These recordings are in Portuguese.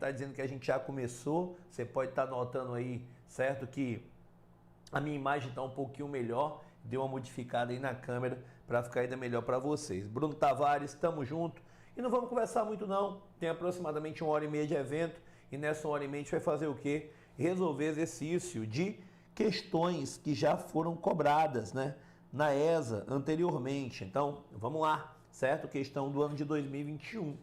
está dizendo que a gente já começou. Você pode estar notando aí, certo, que a minha imagem está um pouquinho melhor. Deu uma modificada aí na câmera para ficar ainda melhor para vocês. Bruno Tavares, estamos junto. E não vamos conversar muito não. Tem aproximadamente 1h30 de evento. E nessa 1h30 a gente vai fazer o quê? Resolver exercício de questões que já foram cobradas, né, na ESA anteriormente. Então, vamos lá, certo? Questão do ano de 2021.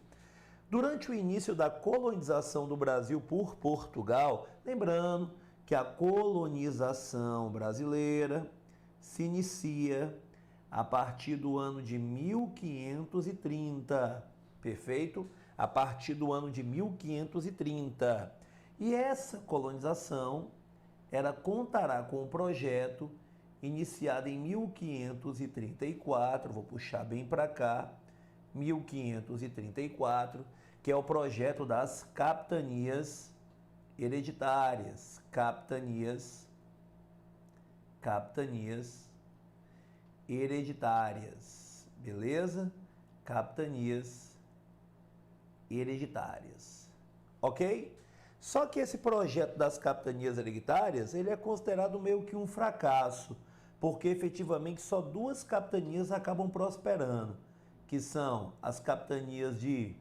Durante o início da colonização do Brasil por Portugal, lembrando que a colonização brasileira se inicia a partir do ano de 1530, perfeito? A partir do ano de 1530. E essa colonização contará com um projeto iniciado em 1534, vou puxar bem para cá, 1534, que é o projeto das capitanias hereditárias, capitanias hereditárias, beleza? Capitanias hereditárias, ok? Só que esse projeto das capitanias hereditárias, ele é considerado meio que um fracasso, porque efetivamente só 2 capitanias acabam prosperando, que são as capitanias de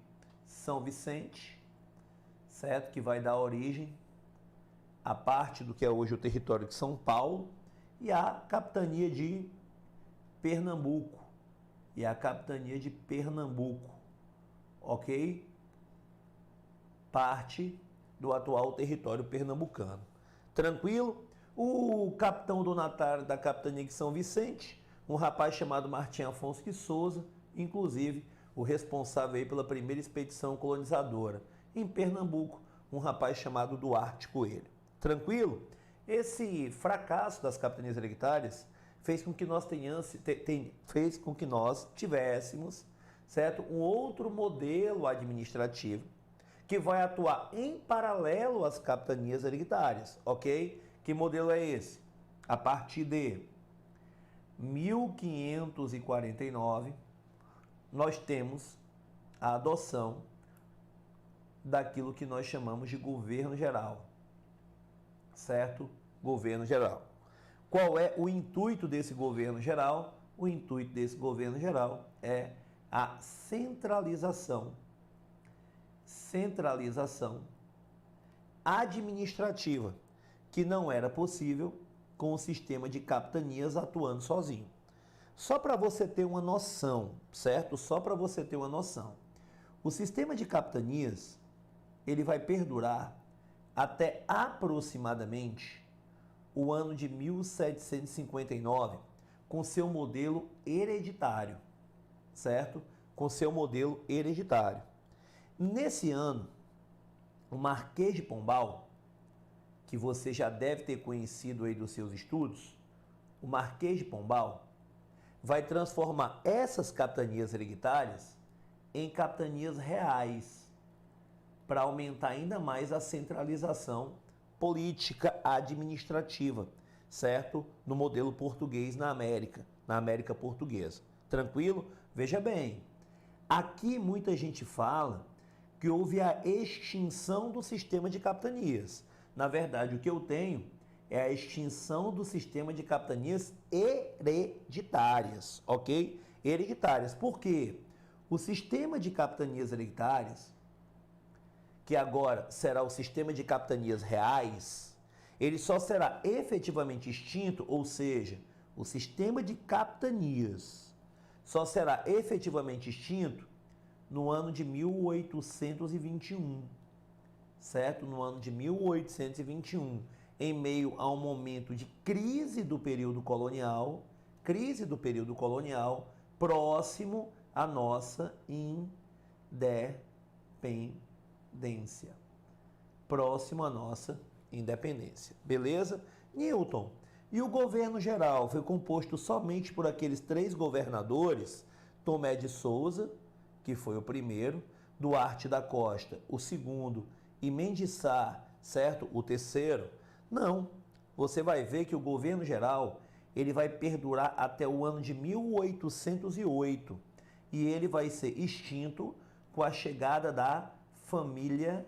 São Vicente, certo? Que vai dar origem a parte do que é hoje o território de São Paulo, e a capitania de Pernambuco, ok? Parte do atual território pernambucano. Tranquilo? O capitão donatário da capitania de São Vicente, um rapaz chamado Martim Afonso de Souza, inclusive o responsável aí pela primeira expedição colonizadora. Em Pernambuco, um rapaz chamado Duarte Coelho. Tranquilo? Esse fracasso das capitanias hereditárias fez com que nós tivéssemos, certo, um outro modelo administrativo que vai atuar em paralelo às capitanias hereditárias, ok? Que modelo é esse? A partir de 1549, nós temos a adoção daquilo que nós chamamos de governo geral, certo? Governo geral. Qual é o intuito desse governo geral? O intuito desse governo geral é a centralização administrativa, que não era possível com o sistema de capitanias atuando sozinho. Só para você ter uma noção, certo? Só para você ter uma noção. O sistema de capitanias, ele vai perdurar até aproximadamente o ano de 1759, com seu modelo hereditário, certo? Com seu modelo hereditário. Nesse ano, o Marquês de Pombal, que você já deve ter conhecido aí dos seus estudos, o Marquês de Pombal vai transformar essas capitanias hereditárias em capitanias reais, para aumentar ainda mais a centralização política administrativa, certo? No modelo português na América portuguesa. Tranquilo? Veja bem, aqui muita gente fala que houve a extinção do sistema de capitanias. Na verdade, o que eu tenho é a extinção do sistema de capitanias hereditárias, ok? Hereditárias. Por quê? O sistema de capitanias hereditárias, que agora será o sistema de capitanias reais, ele só será efetivamente extinto, ou seja, o sistema de capitanias só será efetivamente extinto no ano de 1821, certo? No ano de 1821, em meio a um momento de crise do período colonial, próximo à nossa independência. Próximo à nossa independência. Beleza? Newton. E o governo geral foi composto somente por aqueles 3 governadores, Tomé de Souza, que foi o primeiro, Duarte da Costa, o segundo, e Mendes Sá, certo? O terceiro. Não. Você vai ver que o governo geral, ele vai perdurar até o ano de 1808 e ele vai ser extinto com a chegada da família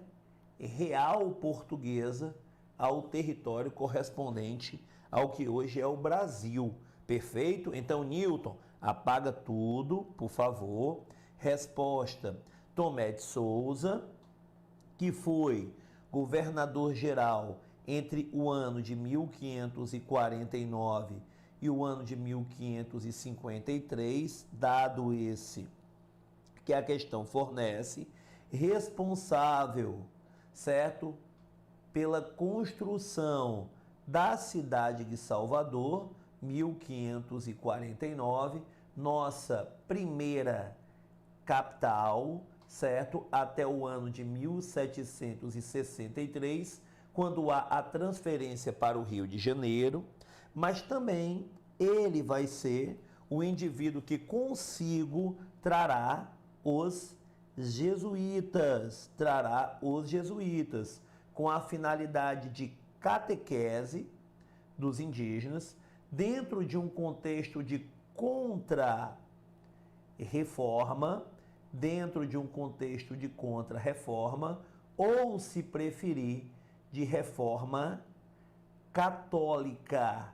real portuguesa ao território correspondente ao que hoje é o Brasil. Perfeito? Então, Newton, apaga tudo, por favor. Resposta: Tomé de Souza, que foi governador-geral entre o ano de 1549 e o ano de 1553, dado esse que a questão fornece, responsável, certo, pela construção da cidade de Salvador, 1549, nossa primeira capital, certo, até o ano de 1763, quando há a transferência para o Rio de Janeiro, mas também ele vai ser o indivíduo que consigo trará os jesuítas, com a finalidade de catequese dos indígenas, dentro de um contexto de contra-reforma, ou, se preferir, de reforma católica,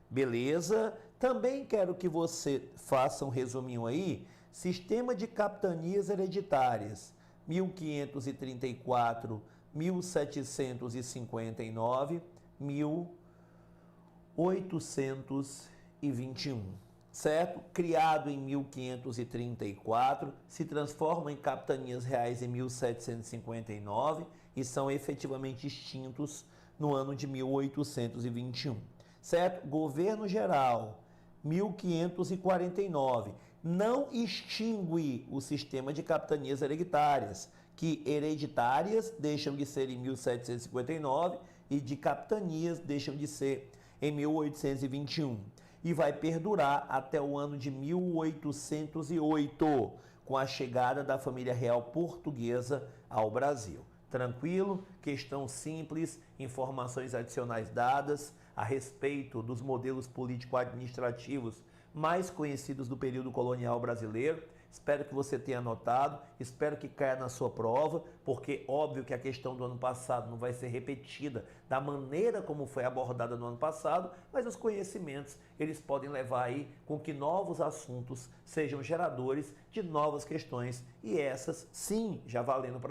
beleza? Também quero que você faça um resuminho aí, sistema de capitanias hereditárias, 1534, 1759, 1821, certo? Criado em 1534, se transforma em capitanias reais em 1759 e são efetivamente extintos no ano de 1821, certo? Governo geral, 1549, não extingue o sistema de capitanias hereditárias, que hereditárias deixam de ser em 1759 e de capitanias deixam de ser em 1821. E vai perdurar até o ano de 1808, com a chegada da família real portuguesa ao Brasil. Tranquilo? Questão simples, informações adicionais dadas a respeito dos modelos político-administrativos mais conhecidos do período colonial brasileiro. Espero que você tenha anotado, espero que caia na sua prova, porque óbvio que a questão do ano passado não vai ser repetida da maneira como foi abordada no ano passado, mas os conhecimentos, eles podem levar aí com que novos assuntos sejam geradores de novas questões, e essas sim já valendo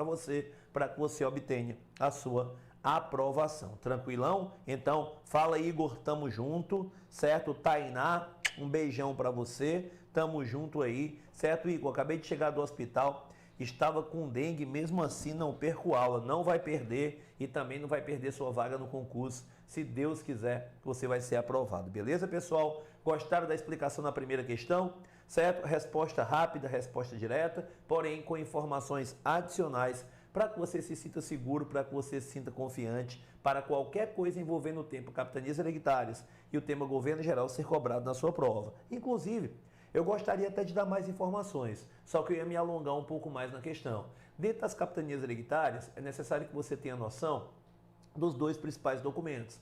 para que você obtenha a sua aprovação. Tranquilão? Então, fala aí, Igor, tamo junto, certo? Tainá, um beijão para você, tamo junto aí, certo, Igor? Acabei de chegar do hospital, estava com dengue, mesmo assim não perco aula, não vai perder e também não vai perder sua vaga no concurso. Se Deus quiser, você vai ser aprovado. Beleza, pessoal? Gostaram da explicação na primeira questão? Certo? Resposta rápida, resposta direta, porém com informações adicionais para que você se sinta seguro, para que você se sinta confiante, para qualquer coisa envolvendo o tema capitanias hereditárias e o tema governo geral ser cobrado na sua prova. Inclusive, eu gostaria até de dar mais informações, só que eu ia me alongar um pouco mais na questão. Dentro das capitanias hereditárias, é necessário que você tenha noção dos dois principais documentos,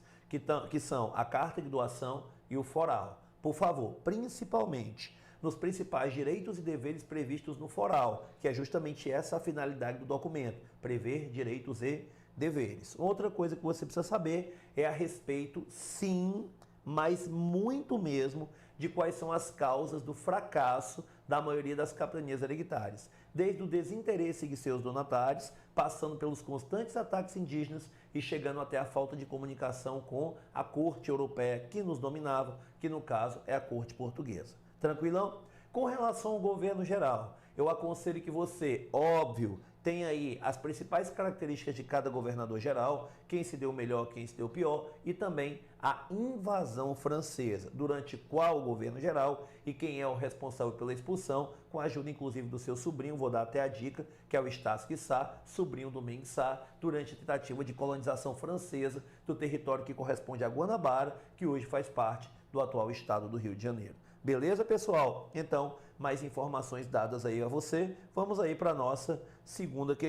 que são a carta de doação e o foral. Por favor, principalmente nos principais direitos e deveres previstos no foral, que é justamente essa a finalidade do documento, prever direitos e deveres. Outra coisa que você precisa saber é a respeito, sim, mas muito mesmo, de quais são as causas do fracasso da maioria das capitanias hereditárias, desde o desinteresse de seus donatários, passando pelos constantes ataques indígenas e chegando até a falta de comunicação com a corte europeia que nos dominava, que no caso é a corte portuguesa. Tranquilão? Com relação ao governo geral, eu aconselho que você, óbvio, tenha aí as principais características de cada governador geral, quem se deu melhor, quem se deu pior, e também a invasão francesa, durante qual governo geral e quem é o responsável pela expulsão, com a ajuda inclusive do seu sobrinho, vou dar até a dica, que é o Estácio Sá, sobrinho do Meng Sá, durante a tentativa de colonização francesa do território que corresponde a Guanabara, que hoje faz parte do atual estado do Rio de Janeiro. Beleza, pessoal? Então, mais informações dadas aí a você. Vamos aí para a nossa segunda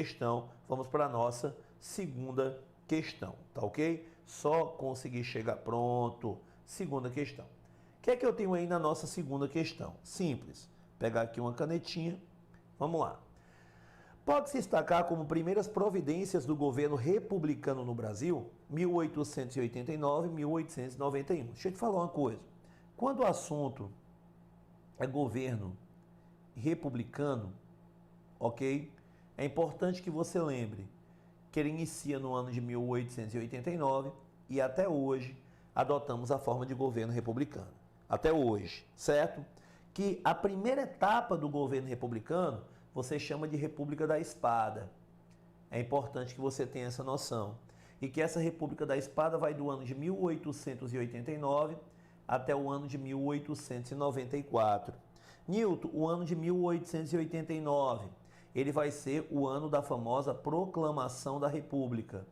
questão. Tá ok? Só conseguir chegar pronto. Segunda questão. O que é que eu tenho aí na nossa segunda questão? Simples. Pegar aqui uma canetinha Vamos lá. Pode-se destacar como primeiras providências do governo republicano no Brasil, 1889 e 1891. Deixa eu te falar uma coisa. Quando o assunto é governo republicano, ok? É importante que você lembre que ele inicia no ano de 1889 e até hoje adotamos a forma de governo republicano. Até hoje, certo? Que a primeira etapa do governo republicano você chama de República da Espada. É importante que você tenha essa noção. E que essa República da Espada vai do ano de 1889 até o ano de 1894. Newton, o ano de 1889, ele vai ser o ano da famosa Proclamação da República.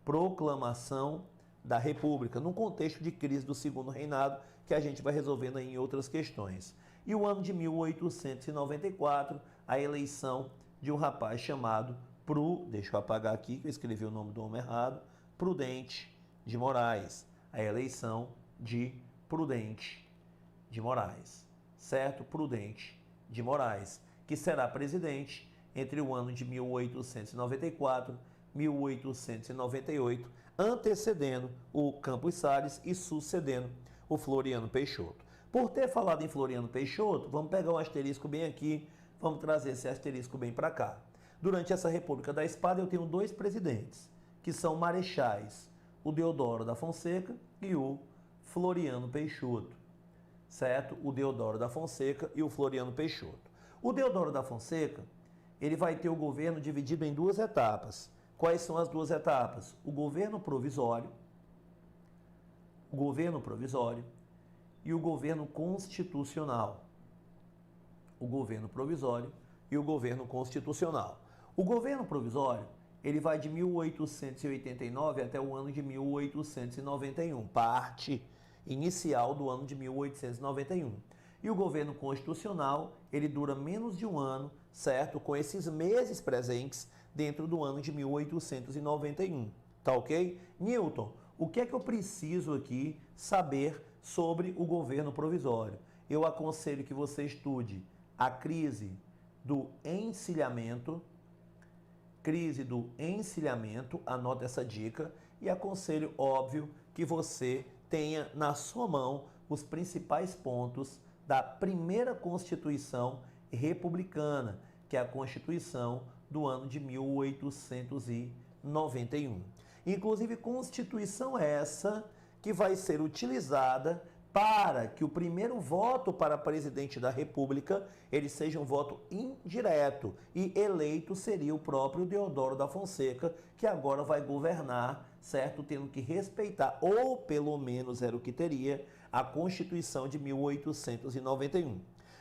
Proclamação da República, num contexto de crise do Segundo Reinado, que a gente vai resolvendo aí em outras questões. E o ano de 1894, a eleição de um rapaz chamado deixa eu apagar aqui, que eu escrevi o nome do homem errado, Prudente de Moraes. A eleição de Prudente de Moraes, certo? Prudente de Moraes, que será presidente entre o ano de 1894 e 1898, antecedendo o Campos Salles e sucedendo o Floriano Peixoto. Por ter falado em Floriano Peixoto, vamos pegar um asterisco bem aqui, vamos trazer esse asterisco bem para cá. Durante essa República da Espada, eu tenho dois presidentes, que são marechais, o Deodoro da Fonseca e o Floriano Peixoto, certo? O Deodoro da Fonseca e o Floriano Peixoto. O Deodoro da Fonseca, ele vai ter o governo dividido em duas etapas. Quais são as duas etapas? O governo provisório e o governo constitucional. O governo provisório e o governo constitucional. O governo provisório, ele vai de 1889 até o ano de 1891, parte inicial do ano de 1891. E o governo constitucional, ele dura menos de um ano, certo? Com esses meses presentes dentro do ano de 1891, tá ok? Newton, o que é que eu preciso aqui saber sobre o governo provisório? Eu aconselho que você estude a crise do encilhamento, anota essa dica, e aconselho, óbvio, que você tenha na sua mão os principais pontos da primeira Constituição republicana, que é a Constituição do ano de 1891. Inclusive, Constituição essa que vai ser utilizada para que o primeiro voto para presidente da República ele seja um voto indireto e eleito seria o próprio Deodoro da Fonseca, que agora vai governar, certo? Tendo que respeitar, ou pelo menos era o que teria, a Constituição de 1891.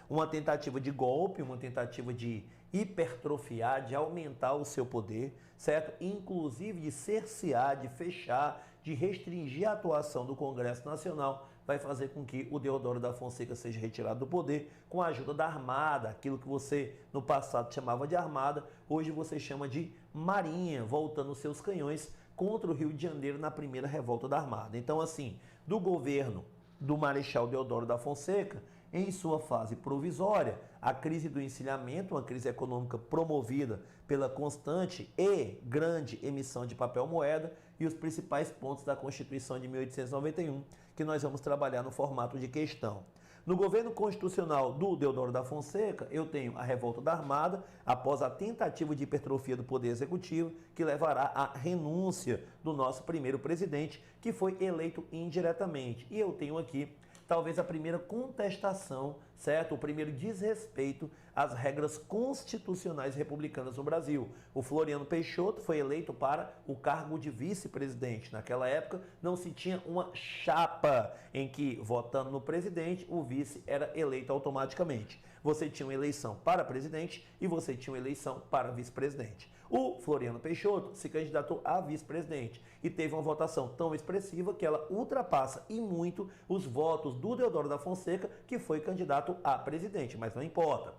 Uma tentativa de golpe, uma tentativa de hipertrofiar, de aumentar o seu poder, certo? Inclusive de cercear, de fechar, de restringir a atuação do Congresso Nacional, vai fazer com que o Deodoro da Fonseca seja retirado do poder com a ajuda da Armada, aquilo que você no passado chamava de Armada, hoje você chama de Marinha, voltando seus canhões contra o Rio de Janeiro na primeira revolta da Armada. Então, assim, do governo do Marechal Deodoro da Fonseca, em sua fase provisória, a crise do encilhamento, uma crise econômica promovida pela constante e grande emissão de papel moeda e os principais pontos da Constituição de 1891, que nós vamos trabalhar no formato de questão. No governo constitucional do Deodoro da Fonseca, eu tenho a revolta da Armada, após a tentativa de hipertrofia do Poder Executivo, que levará à renúncia do nosso primeiro presidente, que foi eleito indiretamente. E eu tenho aqui talvez a primeira contestação, certo? O primeiro desrespeito às regras constitucionais republicanas no Brasil. O Floriano Peixoto foi eleito para o cargo de vice-presidente. Naquela época não se tinha uma chapa em que, votando no presidente, o vice era eleito automaticamente. Você tinha uma eleição para presidente e você tinha uma eleição para vice-presidente. O Floriano Peixoto se candidatou a vice-presidente e teve uma votação tão expressiva que ela ultrapassa e muito os votos do Deodoro da Fonseca, que foi candidato a presidente, mas não importa.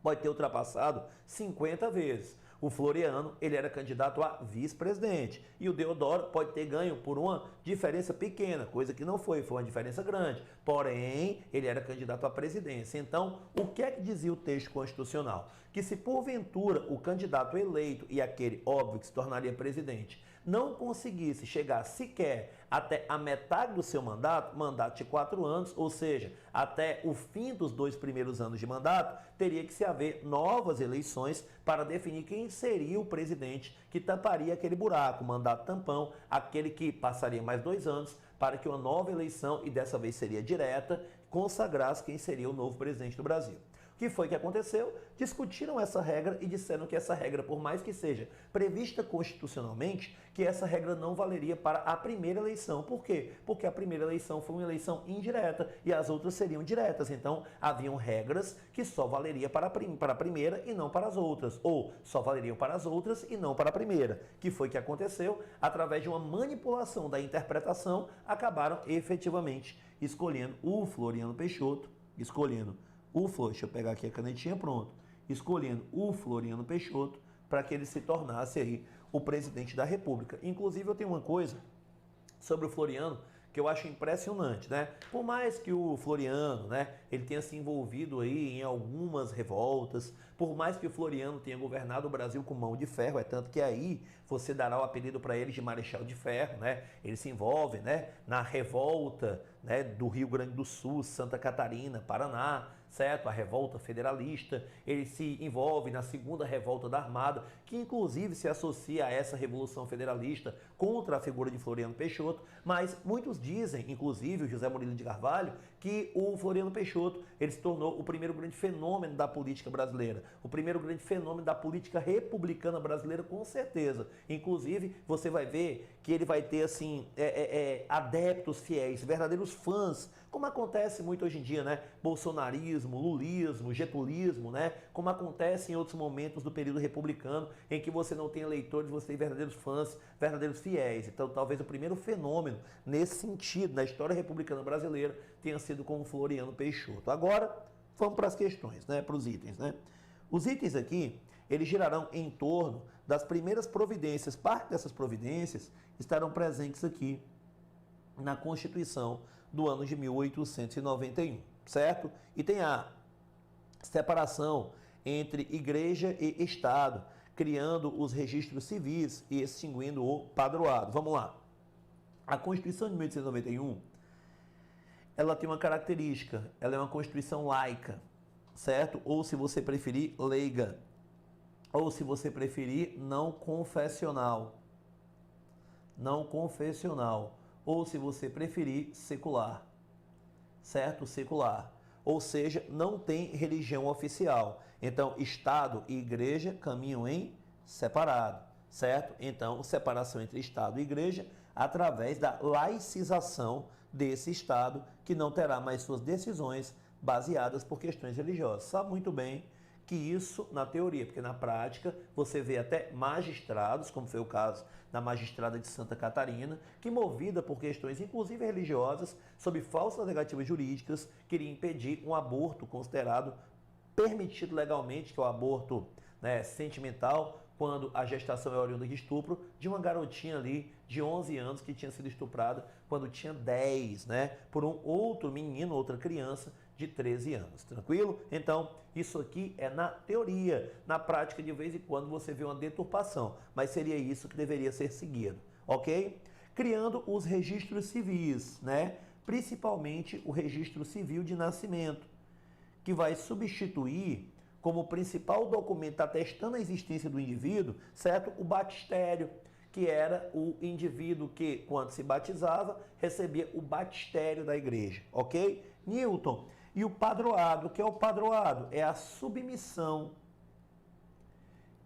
Pode ter ultrapassado 50 vezes. O Floriano, ele era candidato a vice-presidente. E o Deodoro pode ter ganho por uma diferença pequena, coisa que não foi uma diferença grande. Porém, ele era candidato à presidência. Então, o que é que dizia o texto constitucional? Que se porventura o candidato eleito e aquele, óbvio, que se tornaria presidente, não conseguisse chegar sequer até a metade do seu mandato de 4 anos, ou seja, até o fim dos 2 primeiros anos de mandato, teria que se haver novas eleições para definir quem seria o presidente que tamparia aquele buraco, o mandato tampão, aquele que passaria mais 2 anos para que uma nova eleição, e dessa vez seria direta, consagrasse quem seria o novo presidente do Brasil. O que foi que aconteceu? Discutiram essa regra e disseram que essa regra, por mais que seja prevista constitucionalmente, que essa regra não valeria para a primeira eleição. Por quê? Porque a primeira eleição foi uma eleição indireta e as outras seriam diretas. Então, haviam regras que só valeriam para a primeira e não para as outras. Ou só valeriam para as outras e não para a primeira. O que foi que aconteceu? Através de uma manipulação da interpretação, acabaram efetivamente escolhendo o Floriano Peixoto, deixa eu pegar aqui a canetinha, pronto. Escolhendo o Floriano Peixoto para que ele se tornasse aí o presidente da República. Inclusive, eu tenho uma coisa sobre o Floriano que eu acho impressionante, né? Por mais que o Floriano, né, ele tenha se envolvido aí em algumas revoltas, por mais que o Floriano tenha governado o Brasil com mão de ferro, é tanto que aí você dará o apelido para ele de Marechal de Ferro, né? Ele se envolve, né, na revolta, né, do Rio Grande do Sul, Santa Catarina, Paraná, certo? A revolta federalista, ele se envolve na segunda revolta da Armada, que inclusive se associa a essa revolução federalista contra a figura de Floriano Peixoto, mas muitos dizem, inclusive o José Murilo de Carvalho, que o Floriano Peixoto, ele se tornou o primeiro grande fenômeno da política brasileira, o primeiro grande fenômeno da política republicana brasileira, com certeza. Inclusive, você vai ver que ele vai ter, assim, adeptos fiéis, verdadeiros fãs, como acontece muito hoje em dia, né? Bolsonarismo, lulismo, getulismo, né? Como acontece em outros momentos do período republicano, em que você não tem eleitores, você tem verdadeiros fãs, verdadeiros fiéis. Então, talvez o primeiro fenômeno nesse sentido, na história republicana brasileira, tenha sido com o Floriano Peixoto. Agora, vamos para as questões, né? Para os itens, né? Os itens aqui, eles girarão em torno das primeiras providências. Parte dessas providências estarão presentes aqui na Constituição do ano de 1891, certo? E tem a separação entre igreja e Estado, criando os registros civis e extinguindo o padroado. Vamos lá. A Constituição de 1891, ela tem uma característica, ela é uma Constituição laica, certo? Ou, se você preferir, leiga. Ou, se você preferir, não confessional. Não confessional. Ou, se você preferir, secular, certo? Secular. Ou seja, não tem religião oficial. Então, Estado e Igreja caminham em separado, certo? Então, separação entre Estado e Igreja através da laicização desse Estado, que não terá mais suas decisões baseadas por questões religiosas. Sabe muito bem que isso na teoria, porque na prática você vê até magistrados, como foi o caso da magistrada de Santa Catarina, que, movida por questões inclusive religiosas, sob falsas negativas jurídicas, queria impedir um aborto considerado permitido legalmente, que é o aborto, né, sentimental, quando a gestação é oriunda de estupro, de uma garotinha ali de 11 anos que tinha sido estuprada quando tinha 10, né, por um outro menino, outra criança de 13 anos, tranquilo? Então, isso aqui é na teoria. Na prática, de vez em quando, você vê uma deturpação, mas seria isso que deveria ser seguido, ok? Criando os registros civis, né? Principalmente o registro civil de nascimento, que vai substituir como principal documento atestando a existência do indivíduo, certo? O batistério, que era o indivíduo que, quando se batizava, recebia o batistério da igreja, ok? Newton. E o padroado, que é o padroado? É a submissão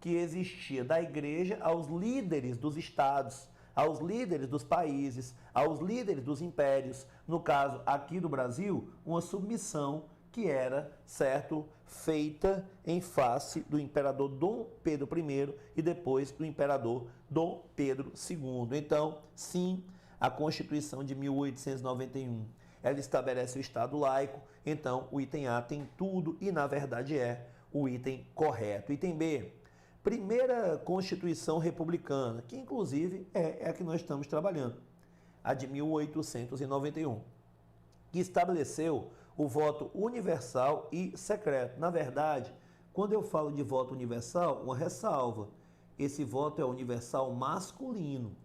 que existia da igreja aos líderes dos estados, aos líderes dos países, aos líderes dos impérios. No caso aqui do Brasil, uma submissão que era, certo, feita em face do imperador Dom Pedro I e depois do imperador Dom Pedro II. Então, sim, a Constituição de 1891, ela estabelece o Estado laico. Então, o item A tem tudo e, na verdade, é o item correto. Item B, Primeira Constituição Republicana, que inclusive é a que nós estamos trabalhando, a de 1891, que estabeleceu o voto universal e secreto. Na verdade, quando eu falo de voto universal, uma ressalva, esse voto é universal masculino,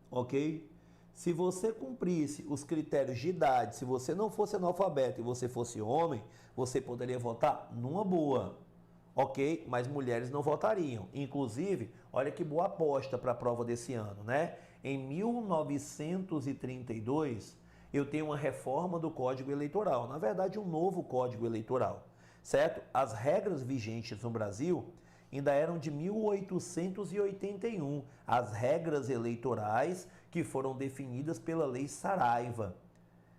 ok? Se você cumprisse os critérios de idade, se você não fosse analfabeto e você fosse homem, você poderia votar numa boa, ok? Mas mulheres não votariam. Inclusive, olha que boa aposta para a prova desse ano, né? Em 1932, eu tenho uma reforma do Código Eleitoral, na verdade, um novo Código Eleitoral, certo? As regras vigentes no Brasil ainda eram de 1881, as regras eleitorais que foram definidas pela Lei Saraiva,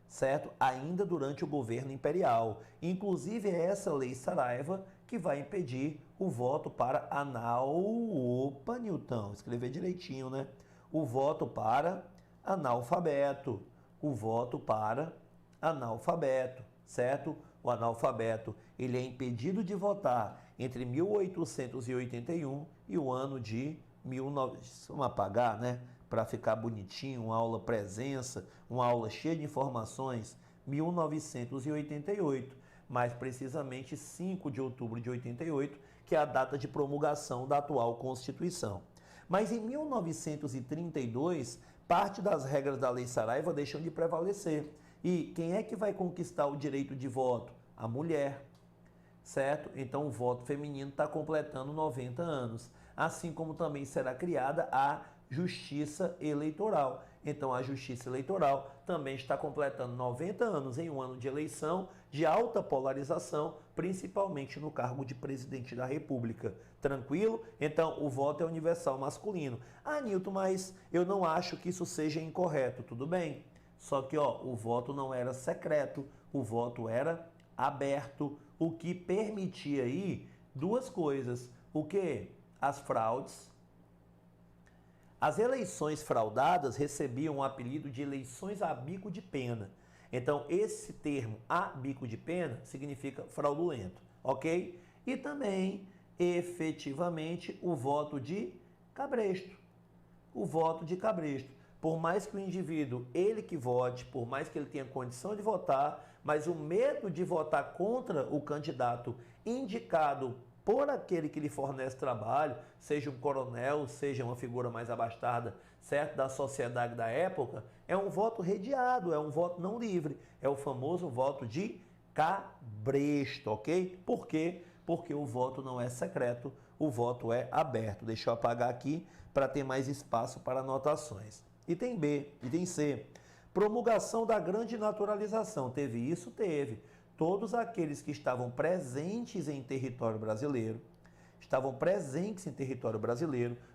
certo? Ainda durante o governo imperial. Inclusive é essa Lei Saraiva que vai impedir o voto para Opa, Newton, escrever direitinho, né? O voto para analfabeto. O voto para analfabeto, certo? O analfabeto, ele é impedido de votar entre 1881 e o ano de 1900. Vamos apagar, né? Para ficar bonitinho, uma aula presença, uma aula cheia de informações, 1988, mais precisamente 5 de outubro de 88, que é a data de promulgação da atual Constituição. Mas em 1932, parte das regras da Lei Saraiva deixam de prevalecer. E quem é que vai conquistar o direito de voto? A mulher, certo? Então o voto feminino está completando 90 anos. Assim como também será criada a Justiça Eleitoral. Então a Justiça Eleitoral também está completando 90 anos em um ano de eleição de alta polarização, principalmente no cargo de presidente da República. Tranquilo? Então o voto é universal masculino. Ah, Nilton, mas eu não acho que isso seja incorreto. Tudo bem. Só que o voto não era secreto, o voto era aberto, o que permitia aí duas coisas. O que? As fraudes. As eleições fraudadas recebiam o apelido de eleições a bico de pena. Então, esse termo a bico de pena significa fraudulento, ok? E também, efetivamente, o voto de cabresto. O voto de cabresto. Por mais que o indivíduo, ele que vote, por mais que ele tenha condição de votar, mas o medo de votar contra o candidato indicado por aquele que lhe fornece trabalho, seja um coronel, seja uma figura mais abastada, certo, da sociedade da época, é um voto redeado, é um voto não livre, é o famoso voto de cabresto, ok? Por quê? Porque o voto não é secreto, o voto é aberto. Deixa eu apagar aqui para ter mais espaço para anotações. Item B, item C, promulgação da grande naturalização. Teve isso? Teve. Todos aqueles que estavam presentes em território brasileiro,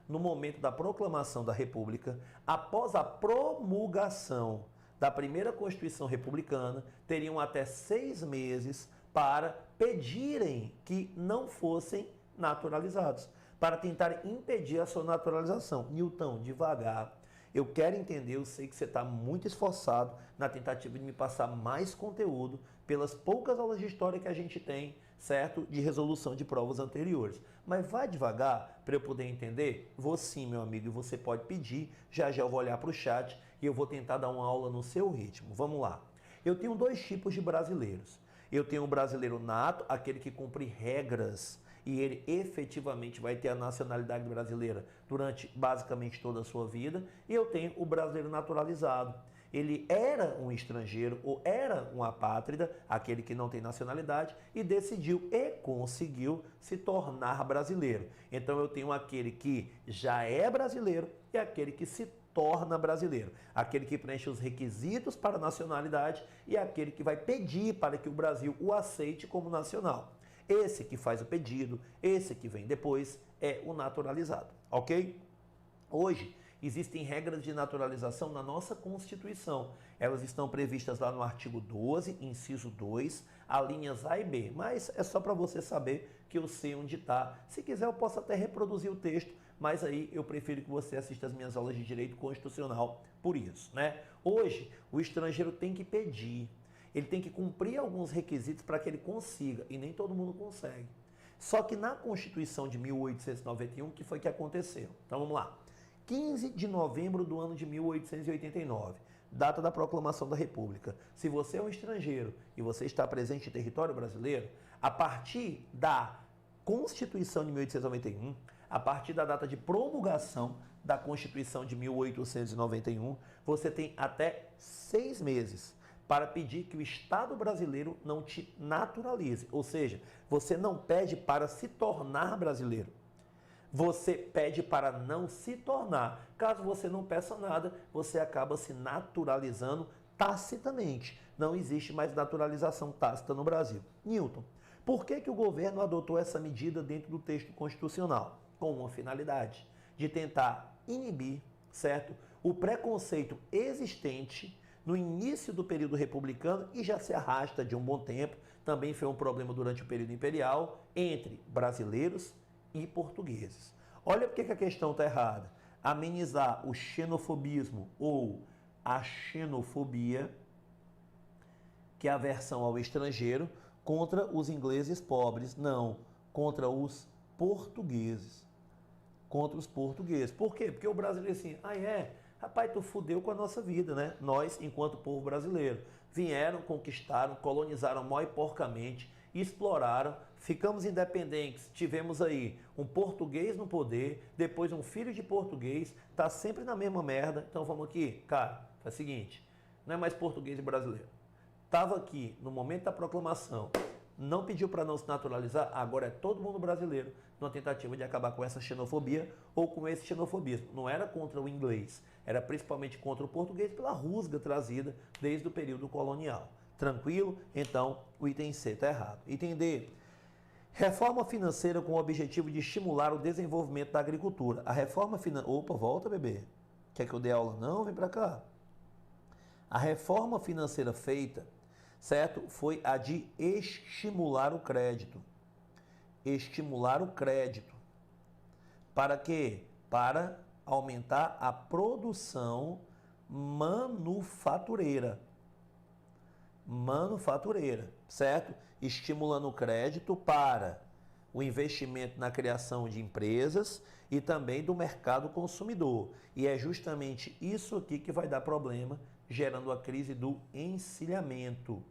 no momento da proclamação da República, após a promulgação da primeira Constituição Republicana, teriam até 6 meses para pedirem que não fossem naturalizados, para tentar impedir a sua naturalização. Nilton, devagar. Eu quero entender, eu sei que você está muito esforçado na tentativa de me passar mais conteúdo pelas poucas aulas de história que a gente tem, certo? De resolução de provas anteriores. Mas vai devagar para eu poder entender? Vou sim, meu amigo, e você pode pedir. Já já eu vou olhar para o chat e eu vou tentar dar uma aula no seu ritmo. Vamos lá. Eu tenho dois tipos de brasileiros. Eu tenho o brasileiro nato, aquele que cumpre regras e ele efetivamente vai ter a nacionalidade brasileira durante basicamente toda a sua vida. E eu tenho o brasileiro naturalizado. Ele era um estrangeiro ou era um apátrida, aquele que não tem nacionalidade, e decidiu e conseguiu se tornar brasileiro. Então eu tenho aquele que já é brasileiro e aquele que se torna brasileiro. Aquele que preenche os requisitos para a nacionalidade e aquele que vai pedir para que o Brasil o aceite como nacional. Esse que faz o pedido, esse que vem depois, é o naturalizado, ok? Hoje, existem regras de naturalização na nossa Constituição. Elas estão previstas lá no artigo 12, inciso 2, alíneas A e B. Mas é só para você saber que eu sei onde está. Se quiser, eu posso até reproduzir o texto, mas aí eu prefiro que você assista às minhas aulas de Direito Constitucional por isso, né? Hoje, o estrangeiro tem que pedir. Ele tem que cumprir alguns requisitos para que ele consiga, e nem todo mundo consegue. Só que na Constituição de 1891, que foi que aconteceu? Então vamos lá. 15 de novembro do ano de 1889, data da proclamação da República. Se você é um estrangeiro e você está presente em território brasileiro, a partir da Constituição de 1891, a partir da data de promulgação da Constituição de 1891, você tem até 6 meses para pedir que o Estado brasileiro não te naturalize. Ou seja, você não pede para se tornar brasileiro. Você pede para não se tornar. Caso você não peça nada, você acaba se naturalizando tacitamente. Não existe mais naturalização tácita no Brasil. Newton, por que o governo adotou essa medida dentro do texto constitucional? Com uma finalidade de tentar inibir, certo, o preconceito existente no início do período republicano e já se arrasta de um bom tempo, também foi um problema durante o período imperial, entre brasileiros e portugueses. Olha porque que a questão está errada. Amenizar o xenofobismo ou a xenofobia, que é a aversão ao estrangeiro, contra os ingleses pobres, não, contra os portugueses. Contra os portugueses. Por quê? Porque o brasileiro assim, rapaz, tu fudeu com a nossa vida, né? Nós, enquanto povo brasileiro, vieram, conquistaram, colonizaram mó e porcamente, exploraram, ficamos independentes, tivemos aí um português no poder, depois um filho de português, tá sempre na mesma merda, então vamos aqui, cara, faz o seguinte, não é mais português e brasileiro. Tava aqui no momento da proclamação, não pediu para não se naturalizar, agora é todo mundo brasileiro, numa tentativa de acabar com essa xenofobia ou com esse xenofobismo. Não era contra o inglês, era principalmente contra o português pela rusga trazida desde o período colonial. Tranquilo? Então, o item C está errado. Item D. Reforma financeira com o objetivo de estimular o desenvolvimento da agricultura. A reforma financeira... Opa, volta, bebê. Quer que eu dê aula? Não, vem para cá. A reforma financeira feita, certo? Foi a de estimular o crédito. Estimular o crédito. Para quê? Para aumentar a produção manufatureira. Manufatureira, certo? Estimulando o crédito para o investimento na criação de empresas e também do mercado consumidor. E é justamente isso aqui que vai dar problema, gerando a crise do encilhamento,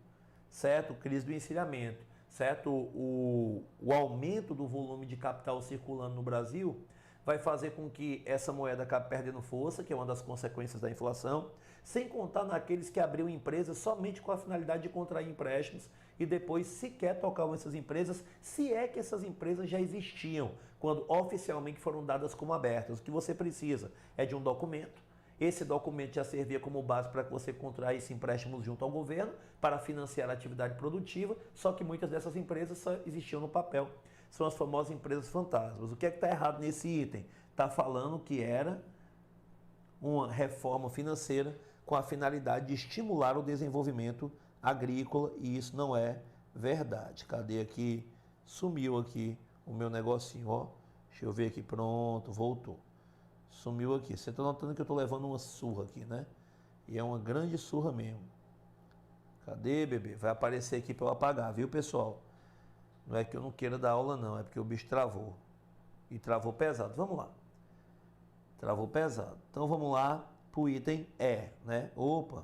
certo? Crise do encilhamento, certo? O aumento do volume de capital circulando no Brasil vai fazer com que essa moeda acabe perdendo força, que é uma das consequências da inflação, sem contar naqueles que abriram empresas somente com a finalidade de contrair empréstimos e depois sequer tocavam essas empresas, se é que essas empresas já existiam, quando oficialmente foram dadas como abertas. O que você precisa é de um documento. Esse documento já servia como base para que você contraísse empréstimos junto ao governo para financiar a atividade produtiva, só que muitas dessas empresas só existiam no papel. São as famosas empresas fantasmas. O que é que está errado nesse item? Está falando que era uma reforma financeira com a finalidade de estimular o desenvolvimento agrícola e isso não é verdade. Cadê aqui? Sumiu aqui o meu negocinho, ó. Deixa eu ver aqui, pronto, voltou. Sumiu aqui. Você está notando que eu estou levando uma surra aqui, né? E é uma grande surra mesmo. Cadê, bebê? Vai aparecer aqui para eu apagar, viu, pessoal? Não é que eu não queira dar aula, não. É porque o bicho travou. E travou pesado. Vamos lá. Travou pesado. Então, vamos lá para o item E, né? Opa.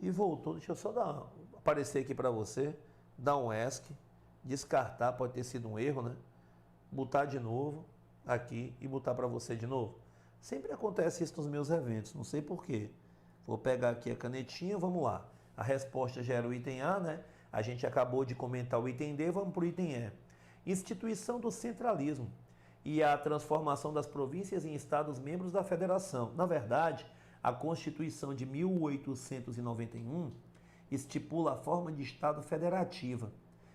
E voltou. Deixa eu só aparecer aqui para você. Dar um ESC. Descartar. Pode ter sido um erro, né? Botar de novo aqui e botar para você de novo. Sempre acontece isso nos meus eventos. Não sei porquê. Vou pegar aqui a canetinha. Vamos lá. A resposta já era o item A, né? A gente acabou de comentar o item D, vamos para o item E. Instituição do centralismo e a transformação das províncias em estados membros da federação. Na verdade, a Constituição de 1891 estipula a forma de estado federativa,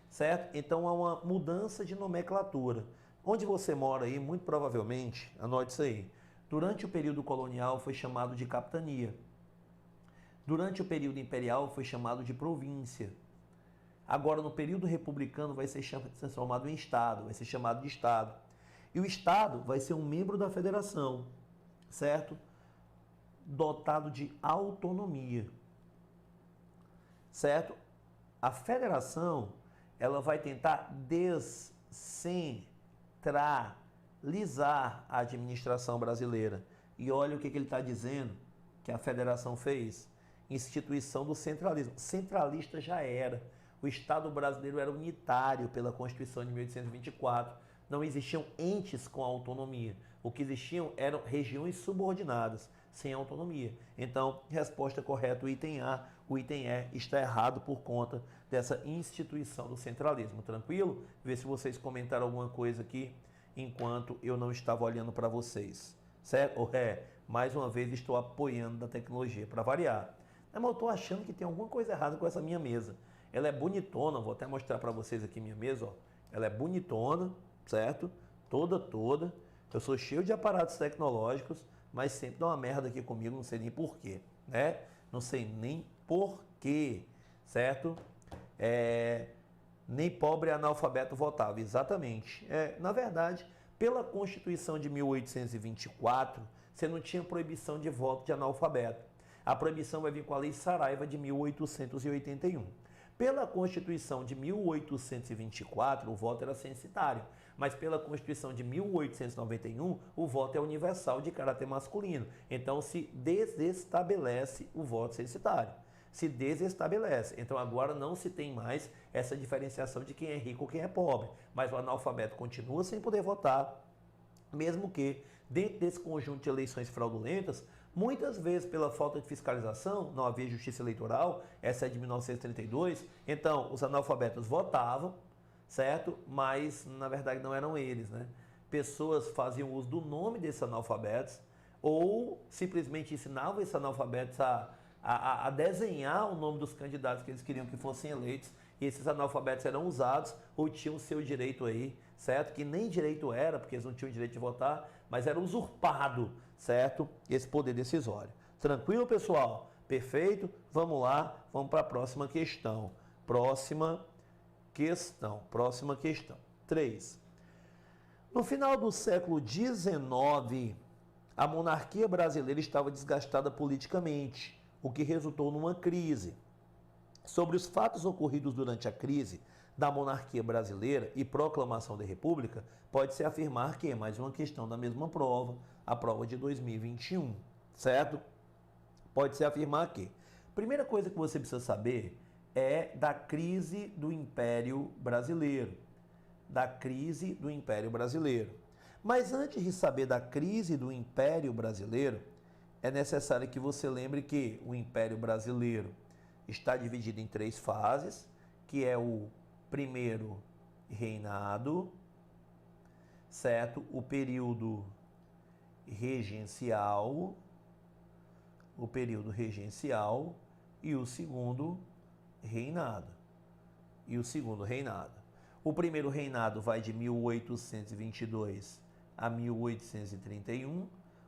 certo? Então há uma mudança de nomenclatura. Onde você mora aí, muito provavelmente, anote isso aí, durante o período colonial foi chamado de capitania. Durante o período imperial foi chamado de província. Agora, no período republicano, vai ser transformado em Estado, vai ser chamado de Estado. E o Estado vai ser um membro da federação, certo? Dotado de autonomia, certo? A federação, ela vai tentar descentralizar a administração brasileira. E olha o que ele está dizendo que a federação fez. Instituição do centralismo. Centralista já era. O Estado brasileiro era unitário pela Constituição de 1824. Não existiam entes com autonomia. O que existiam eram regiões subordinadas, sem autonomia. Então, resposta correta, o item A. O item E está errado por conta dessa instituição do centralismo. Tranquilo? Vê se vocês comentaram alguma coisa aqui enquanto eu não estava olhando para vocês. Certo? Mais uma vez estou apoiando da tecnologia, para variar. Mas eu estou achando que tem alguma coisa errada com essa minha mesa. Ela é bonitona, vou até mostrar para vocês aqui minha mesa, ó. Ela é bonitona, certo? Toda. Eu sou cheio de aparatos tecnológicos, mas sempre dá uma merda aqui comigo, não sei nem porquê, né? Não sei nem porquê, certo? Nem pobre analfabeto votava, exatamente. Na verdade, pela Constituição de 1824, você não tinha proibição de voto de analfabeto. A proibição vai vir com a Lei Saraiva de 1881. Pela Constituição de 1824, o voto era censitário, mas pela Constituição de 1891, o voto é universal de caráter masculino. Então se desestabelece o voto censitário. Se desestabelece. Então agora não se tem mais essa diferenciação de quem é rico ou quem é pobre, mas o analfabeto continua sem poder votar, mesmo que dentro desse conjunto de eleições fraudulentas, muitas vezes pela falta de fiscalização, não havia justiça eleitoral, essa é de 1932, então os analfabetos votavam, certo? Mas na verdade não eram eles, né? Pessoas faziam uso do nome desses analfabetos ou simplesmente ensinavam esses analfabetos a desenhar o nome dos candidatos que eles queriam que fossem eleitos, e esses analfabetos eram usados ou tinham o seu direito aí, certo? Que nem direito era, porque eles não tinham direito de votar, mas era usurpado, certo? Esse poder decisório. Tranquilo, pessoal? Perfeito? Vamos lá, vamos para a próxima questão. Próxima questão. 3. No final do século XIX, a monarquia brasileira estava desgastada politicamente, o que resultou numa crise. Sobre os fatos ocorridos durante a crise da monarquia brasileira e proclamação da República, pode-se afirmar que é mais uma questão da mesma prova, a prova de 2021, certo? Pode-se afirmar que primeira coisa que você precisa saber é da crise do Império Brasileiro. Mas antes de saber da crise do Império Brasileiro, é necessário que você lembre que o Império Brasileiro está dividido em 3 fases, que é o primeiro reinado, certo? O período regencial e o segundo reinado. O primeiro reinado vai de 1822 a 1831,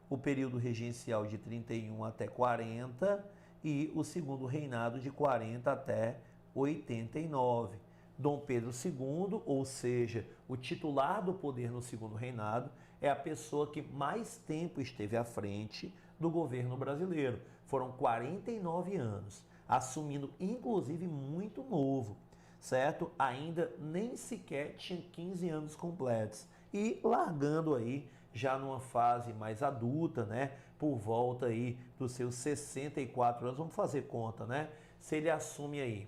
o período regencial de 31 até 40 e o segundo reinado de 40 até 89. Dom Pedro II, ou seja, o titular do poder no segundo reinado, é a pessoa que mais tempo esteve à frente do governo brasileiro. Foram 49 anos, assumindo inclusive muito novo, certo? Ainda nem sequer tinha 15 anos completos e largando aí já numa fase mais adulta, né? Por volta aí dos seus 64 anos, vamos fazer conta, né? Se ele assume aí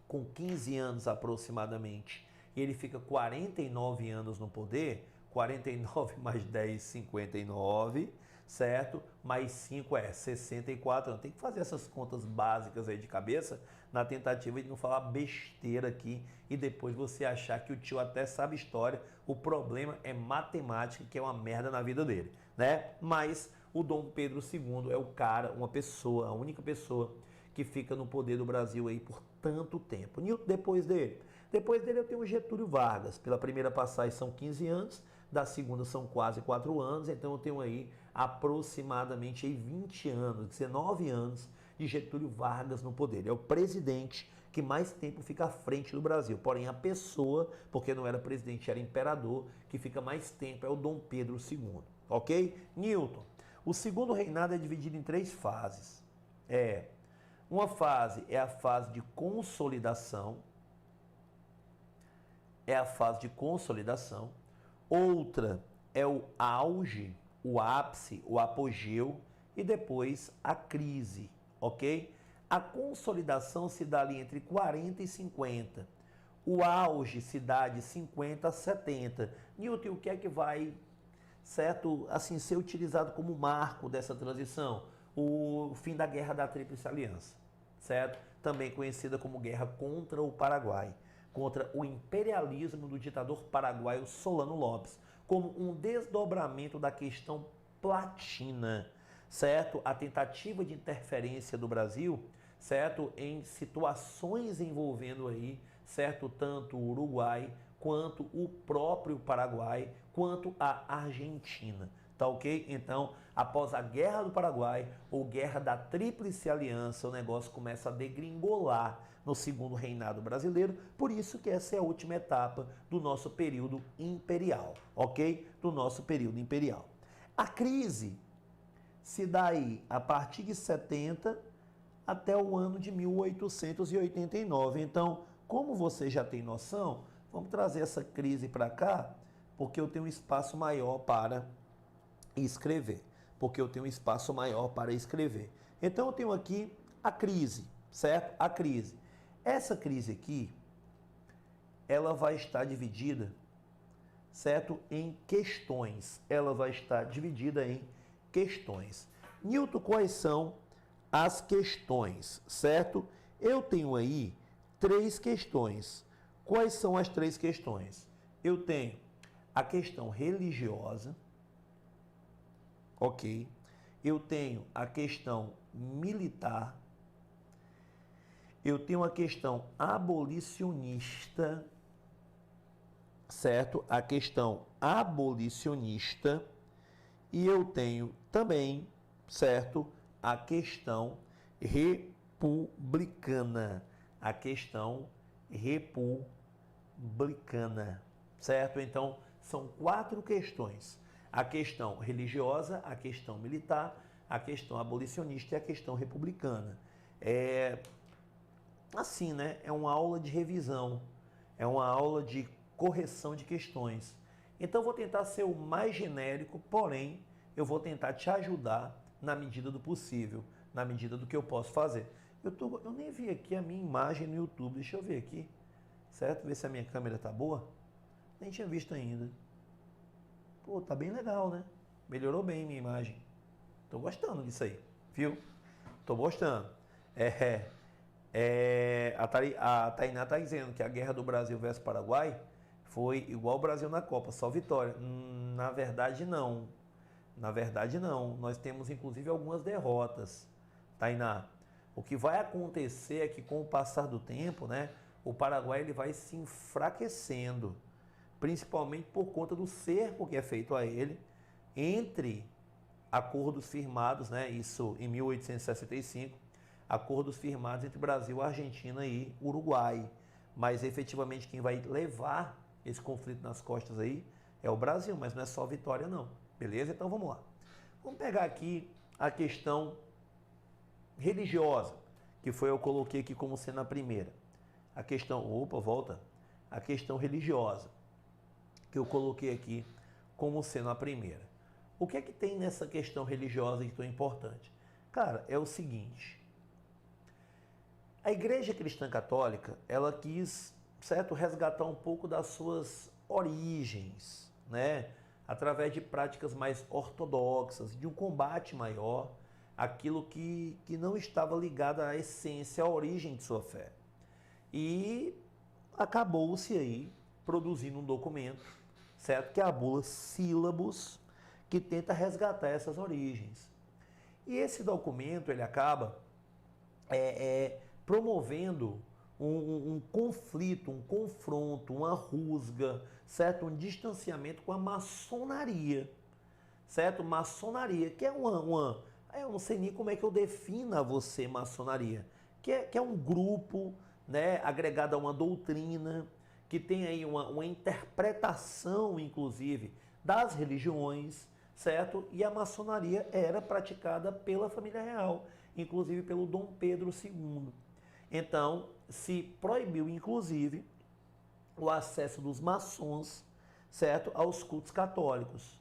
com 15 anos aproximadamente e ele fica 49 anos no poder, 49 mais 10, 59, certo? Mais 5 é 64 anos. Tem que fazer essas contas básicas aí de cabeça na tentativa de não falar besteira aqui e depois você achar que o tio até sabe história. O problema é matemática, que é uma merda na vida dele, né? Mas o Dom Pedro II é o cara, uma pessoa, a única pessoa que fica no poder do Brasil aí por tanto tempo. Nilton, depois dele eu tenho o Getúlio Vargas. Pela primeira passagem são 15 anos, da segunda são quase 4 anos, então eu tenho aí aproximadamente aí 20 anos, 19 anos de Getúlio Vargas no poder. É o presidente que mais tempo fica à frente do Brasil. Porém, a pessoa, porque não era presidente, era imperador, que fica mais tempo é o Dom Pedro II. Ok? Newton, o segundo reinado é dividido em 3 fases. Uma fase é a fase de consolidação, é a fase de consolidação. Outra é o auge, o ápice, o apogeu e depois a crise, ok? A consolidação se dá ali entre 40 e 50. O auge se dá de 50 a 70. Newton, o que é que vai, certo, assim, ser utilizado como marco dessa transição? O fim da Guerra da Tríplice Aliança, certo? Também conhecida como Guerra contra o Paraguai, contra o imperialismo do ditador paraguaio Solano Lopes, como um desdobramento da questão platina, certo? A tentativa de interferência do Brasil, certo? Em situações envolvendo aí, certo? Tanto o Uruguai, quanto o próprio Paraguai, quanto a Argentina. Tá ok? Então, após a Guerra do Paraguai, ou Guerra da Tríplice Aliança, o negócio começa a degringolar no segundo reinado brasileiro, por isso que essa é a última etapa do nosso período imperial, ok? Do nosso período imperial. A crise se dá aí a partir de 70 até o ano de 1889. Então, como você já tem noção, vamos trazer essa crise para cá, porque eu tenho um espaço maior para escrever. Então, eu tenho aqui a crise, certo? A crise. Essa crise aqui, ela vai estar dividida, certo? Em questões. Newton, quais são as questões, certo? Eu tenho aí 3 questões. Quais são as 3 questões? Eu tenho a questão religiosa, ok? Eu tenho a questão militar, eu tenho a questão abolicionista, certo? A questão abolicionista, e eu tenho também, certo? A questão republicana. Certo? Então, são 4 questões. A questão religiosa, a questão militar, a questão abolicionista e a questão republicana. Assim, né? É uma aula de revisão, é uma aula de correção de questões. Então, eu vou tentar ser o mais genérico, porém, eu vou tentar te ajudar na medida do possível, na medida do que eu posso fazer. Eu nem vi aqui a minha imagem no YouTube, deixa eu ver aqui, certo? Ver se a minha câmera tá boa. Nem tinha visto ainda. Pô, tá bem legal, né? Melhorou bem minha imagem. Tô gostando disso aí, viu? Tô gostando. A Tainá tá dizendo que a guerra do Brasil versus Paraguai foi igual o Brasil na Copa, só vitória. Na verdade, não. Nós temos, inclusive, algumas derrotas, Tainá. O que vai acontecer é que, com o passar do tempo, né, o Paraguai ele vai se enfraquecendo, principalmente por conta do cerco que é feito a ele, entre acordos firmados, né, isso em 1865, acordos firmados entre Brasil, Argentina e Uruguai. Mas, efetivamente, quem vai levar esse conflito nas costas aí é o Brasil, mas não é só vitória, não. Beleza? Então, vamos lá. Vamos pegar aqui a questão religiosa, que foi eu coloquei aqui como sendo a primeira. A questão religiosa, que eu coloquei aqui como sendo a primeira. O que é que tem nessa questão religiosa que é tão importante? Cara, é o seguinte. A Igreja Cristã Católica, ela quis, certo, resgatar um pouco das suas origens, né? Através de práticas mais ortodoxas, de um combate maior, aquilo que não estava ligado à essência, à origem de sua fé. E acabou-se aí produzindo um documento, certo? Que é a bula Sílabus, que tenta resgatar essas origens. E esse documento, ele acaba promovendo um conflito, um confronto, uma rusga, certo? Um distanciamento com a maçonaria, certo? Maçonaria, que é eu não sei nem como é que eu defino a você maçonaria, que é um grupo, né, agregado a uma doutrina, que tem aí uma interpretação, inclusive, das religiões, certo? E a maçonaria era praticada pela família real, inclusive pelo Dom Pedro II. Então, se proibiu, inclusive, o acesso dos maçons, certo, aos cultos católicos.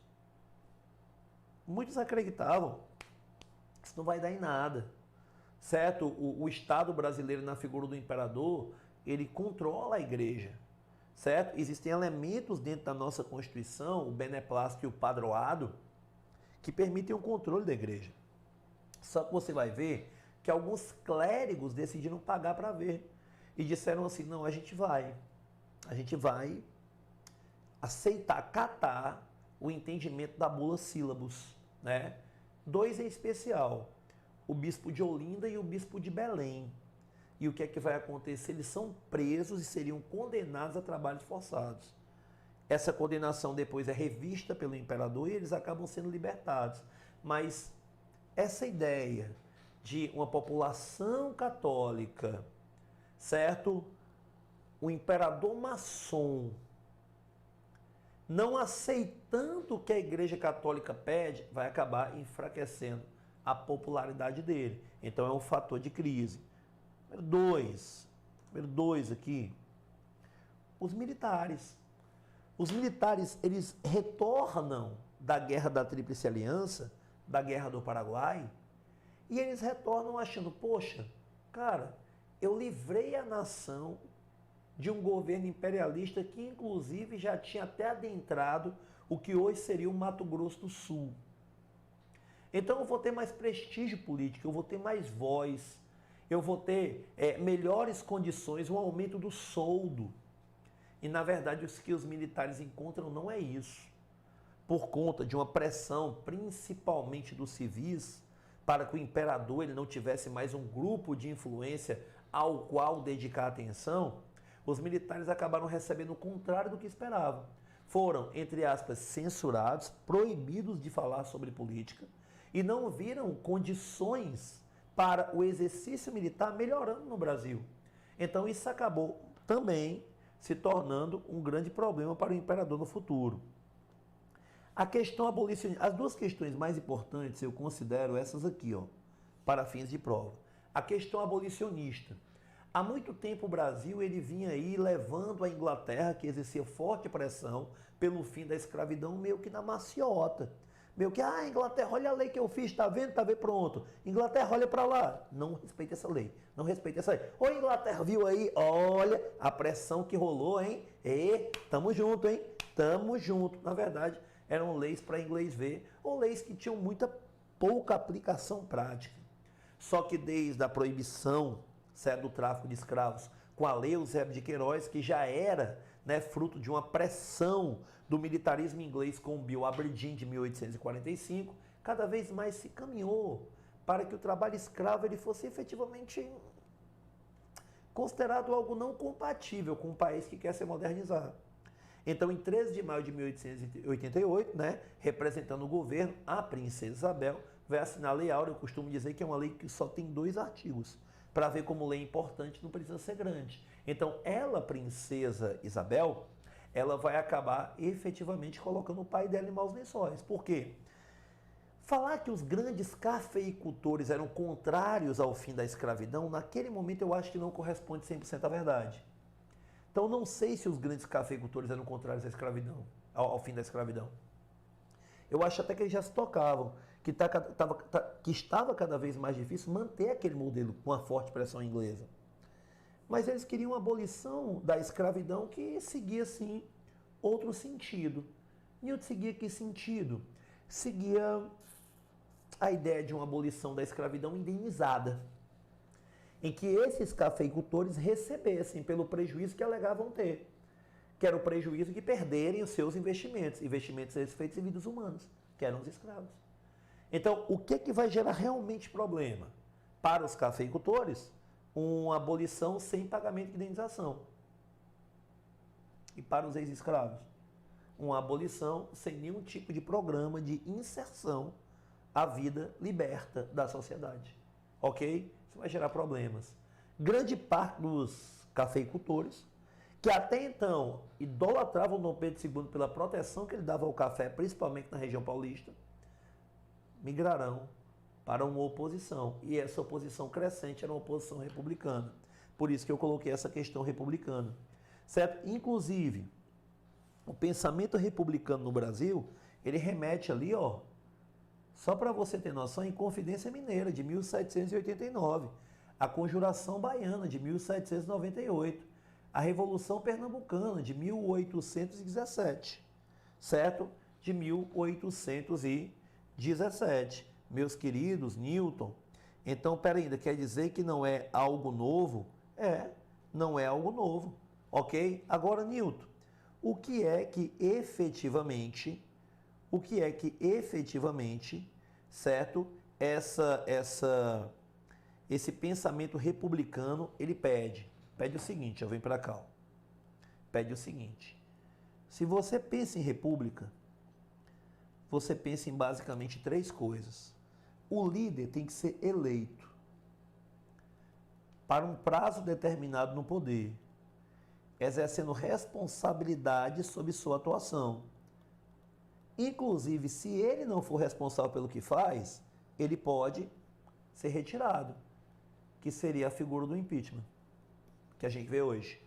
Muitos acreditavam que isso não vai dar em nada, certo? O Estado brasileiro, na figura do imperador, ele controla a igreja, certo? Existem elementos dentro da nossa Constituição, o beneplácito e o padroado, que permitem o controle da igreja. Só que você vai ver que alguns clérigos decidiram pagar para ver e disseram assim, não, a gente vai aceitar, acatar o entendimento da bula sílabus, né? Dois em especial, o bispo de Olinda e o bispo de Belém. E o que é que vai acontecer? Eles são presos e seriam condenados a trabalhos forçados. Essa condenação depois é revista pelo imperador e eles acabam sendo libertados. Mas essa ideia de uma população católica, certo? O imperador maçom não aceitando o que a Igreja Católica pede, vai acabar enfraquecendo a popularidade dele. Então é um fator de crise. Número dois aqui, os militares. Os militares, eles retornam da Guerra da Tríplice Aliança, da Guerra do Paraguai, e eles retornam achando, poxa, cara, eu livrei a nação de um governo imperialista que inclusive já tinha até adentrado o que hoje seria o Mato Grosso do Sul. Então eu vou ter mais prestígio político, eu vou ter mais voz, eu vou ter melhores condições, um aumento do soldo. E na verdade o que os militares encontram não é isso. Por conta de uma pressão, principalmente dos civis, para que o imperador ele não tivesse mais um grupo de influência ao qual dedicar atenção, os militares acabaram recebendo o contrário do que esperavam. Foram, entre aspas, censurados, proibidos de falar sobre política e não viram condições para o exercício militar melhorando no Brasil. Então isso acabou também se tornando um grande problema para o imperador no futuro. A questão abolicionista, as duas questões mais importantes eu considero essas aqui, ó, para fins de prova. A questão abolicionista. Há muito tempo o Brasil ele vinha aí levando a Inglaterra, que exercia forte pressão pelo fim da escravidão, meio que na maciota. Meio que, Inglaterra, olha a lei que eu fiz, tá vendo? Tá vendo? Pronto. Inglaterra, olha para lá. Não respeita essa lei. Não respeita essa lei. Ô, Inglaterra, viu aí? Olha a pressão que rolou, hein? Tamo junto, hein? Tamo junto. Na verdade, eram leis para inglês ver, ou leis que tinham pouca aplicação prática. Só que desde a proibição, certo, do tráfico de escravos, com a lei Eusébio de Queiroz, que já era, né, fruto de uma pressão do militarismo inglês com o Bill Aberdeen de 1845, cada vez mais se caminhou para que o trabalho escravo ele fosse efetivamente considerado algo não compatível com um país que quer se modernizar. Então, em 13 de maio de 1888, né, representando o governo, a princesa Isabel vai assinar a Lei Áurea. Eu costumo dizer que é uma lei que só tem 2 artigos. Para ver como lei é importante, não precisa ser grande. Então, ela, princesa Isabel, ela vai acabar efetivamente colocando o pai dela em maus lençóis. Por quê? Falar que os grandes cafeicultores eram contrários ao fim da escravidão, naquele momento eu acho que não corresponde 100% à verdade. Então, não sei se os grandes cafeicultores eram contrários à escravidão, ao fim da escravidão. Eu acho até que eles já se tocavam, que estava cada vez mais difícil manter aquele modelo com a forte pressão inglesa. Mas eles queriam uma abolição da escravidão que seguia, sim, outro sentido. Newton seguia que sentido? Seguia a ideia de uma abolição da escravidão indenizada, em que esses cafeicultores recebessem pelo prejuízo que alegavam ter, que era o prejuízo de perderem os seus investimentos esses feitos em vidas humanas, que eram os escravos. Então, o que vai gerar realmente problema? Para os cafeicultores, uma abolição sem pagamento de indenização. E para os ex-escravos, uma abolição sem nenhum tipo de programa de inserção à vida liberta da sociedade. Ok? Isso vai gerar problemas. Grande parte dos cafeicultores, que até então idolatravam Dom Pedro II pela proteção que ele dava ao café, principalmente na região paulista, migrarão para uma oposição. E essa oposição crescente era uma oposição republicana. Por isso que eu coloquei essa questão republicana. certo? Inclusive, o pensamento republicano no Brasil, ele remete ali, ó, só para você ter noção, em Confidência Mineira, de 1789, a Conjuração Baiana, de 1798, a Revolução Pernambucana, de 1817, certo? De 1817. Meus queridos, Newton, então, pera ainda, quer dizer que não é algo novo? É, não é algo novo, ok? Agora, Newton, o que é que efetivamente, certo? Esse pensamento republicano, ele pede o seguinte, eu venho para cá, ó. Pede o seguinte, se você pensa em república, você pensa em basicamente três coisas. O líder tem que ser eleito para um prazo determinado no poder, exercendo responsabilidade sobre sua atuação. Inclusive, se ele não for responsável pelo que faz, ele pode ser retirado, que seria a figura do impeachment, que a gente vê hoje.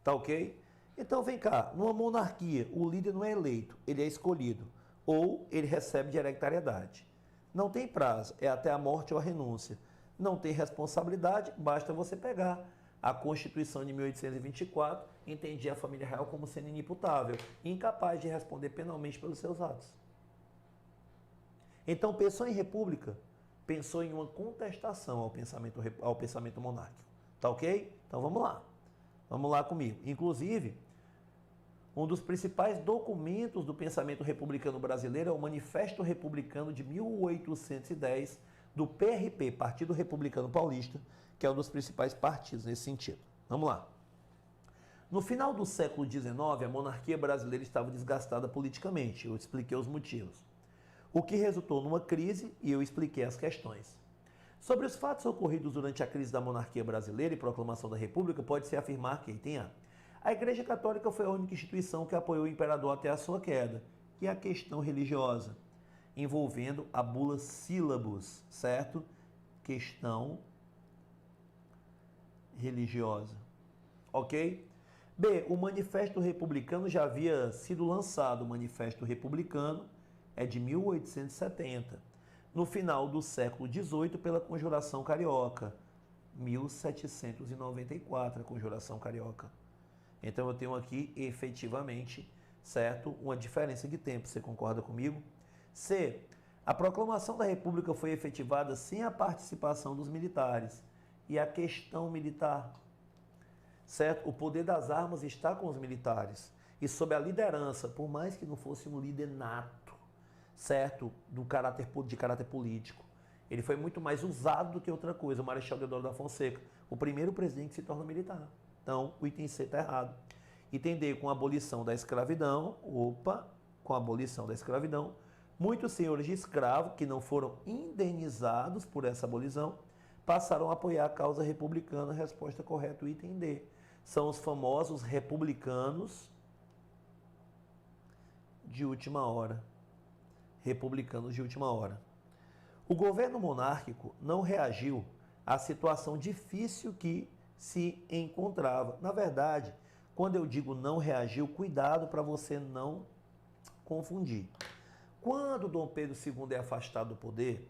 Tá ok? Então vem cá, numa monarquia, o líder não é eleito, ele é escolhido, ou ele recebe de hereditariedade. Não tem prazo, é até a morte ou a renúncia. Não tem responsabilidade, basta você pegar a Constituição de 1824, entendia a família real como sendo inimputável, incapaz de responder penalmente pelos seus atos. Então, pensou em república, pensou em uma contestação ao pensamento monárquico. Tá ok? Então vamos lá. Vamos lá comigo. Inclusive, um dos principais documentos do pensamento republicano brasileiro é o Manifesto Republicano de 1810, do PRP, Partido Republicano Paulista, que é um dos principais partidos nesse sentido. Vamos lá. No final do século XIX, a monarquia brasileira estava desgastada politicamente. Eu expliquei os motivos. O que resultou numa crise e eu expliquei as questões. Sobre os fatos ocorridos durante a crise da monarquia brasileira e proclamação da República, pode-se afirmar que, item A Igreja Católica foi a única instituição que apoiou o imperador até a sua queda. E a questão religiosa, envolvendo a bula Sílabus, certo? Questão religiosa. Ok? B. O Manifesto Republicano já havia sido lançado. O Manifesto Republicano é de 1870. No final do século XVIII, pela Conjuração Carioca. 1794, a Conjuração Carioca. Então eu tenho aqui, efetivamente, certo, uma diferença de tempo. Você concorda comigo? C. A proclamação da República foi efetivada sem a participação dos militares. E a questão militar, certo? O poder das armas está com os militares. E sob a liderança, por mais que não fosse um líder nato, certo? De caráter político. Ele foi muito mais usado do que outra coisa. O Marechal Deodoro da Fonseca, o primeiro presidente que se torna militar. Então, o item C está errado. Item D, com a abolição da escravidão, muitos senhores de escravo que não foram indenizados por essa abolição passaram a apoiar a causa republicana. Resposta correta, o item D. São os famosos republicanos de última hora. Republicanos de última hora. O governo monárquico não reagiu à situação difícil que se encontrava. Na verdade, quando eu digo não reagiu, cuidado para você não confundir. Quando Dom Pedro II é afastado do poder,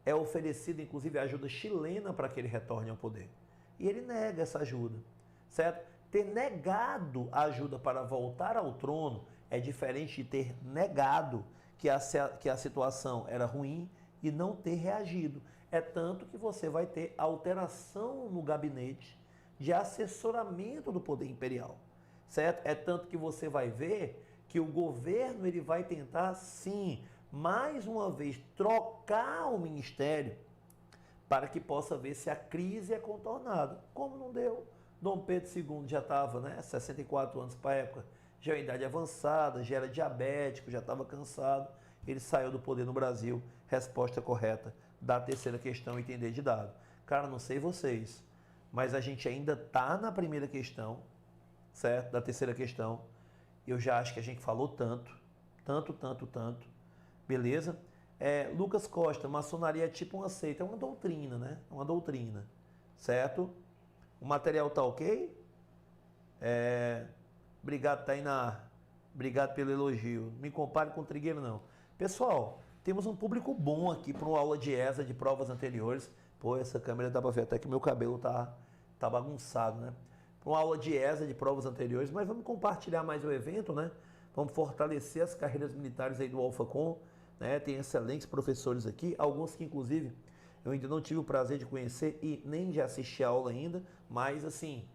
é oferecida inclusive ajuda chilena para que ele retorne ao poder. E ele nega essa ajuda, certo? Ter negado a ajuda para voltar ao trono é diferente de ter negado que a situação era ruim e não ter reagido. É tanto que você vai ter alteração no gabinete de assessoramento do poder imperial, certo? É tanto que você vai ver que o governo ele vai tentar, sim, mais uma vez, trocar o ministério para que possa ver se a crise é contornada. Como não deu? Dom Pedro II já estava, 64 anos para a época, já em idade avançada, já era diabético, já estava cansado. Ele saiu do poder no Brasil. Resposta correta da terceira questão, item D de dado. Cara, não sei vocês, mas a gente ainda está na primeira questão, certo? Da terceira questão. Eu já acho que a gente falou tanto. Beleza? Lucas Costa, maçonaria é tipo uma seita, é uma doutrina, né? É uma doutrina, certo? O material tá ok? Obrigado, Tainá. Obrigado pelo elogio. Não me compare com o Trigueiro, não. Pessoal, temos um público bom aqui para uma aula de ESA de provas anteriores. Pô, essa câmera dá para ver até que meu cabelo tá bagunçado, né? Para uma aula de ESA de provas anteriores, mas vamos compartilhar mais o evento, né? Vamos fortalecer as carreiras militares aí do AlphaCom, né? Tem excelentes professores aqui, alguns que inclusive eu ainda não tive o prazer de conhecer e nem de assistir a aula ainda, mas assim,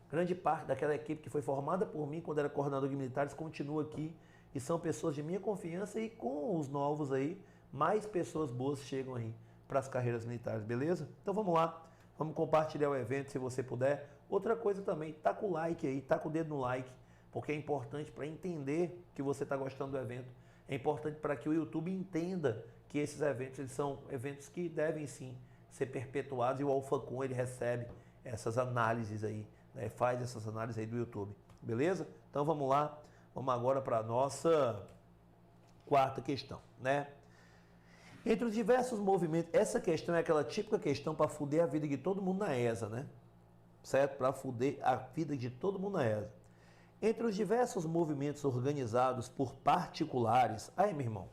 grande parte daquela equipe que foi formada por mim quando era coordenador de militares continua aqui e são pessoas de minha confiança e com os novos aí, mais pessoas boas chegam aí para as carreiras militares, beleza? Então vamos lá, vamos compartilhar o evento se você puder. Outra coisa também, tá com o like aí, tá com o dedo no like, porque é importante para entender que você está gostando do evento. É importante para que o YouTube entenda que esses eventos eles são eventos que devem sim ser perpetuados e o AlphaCom ele recebe essas análises aí, né? Faz essas análises aí do YouTube, beleza? Então vamos lá, vamos agora para a nossa quarta questão, né? Entre os diversos movimentos, essa questão é aquela típica questão para fuder a vida de todo mundo na ESA, né? Certo? Para fuder a vida de todo mundo na ESA. Entre os diversos movimentos organizados por particulares, aí meu irmão,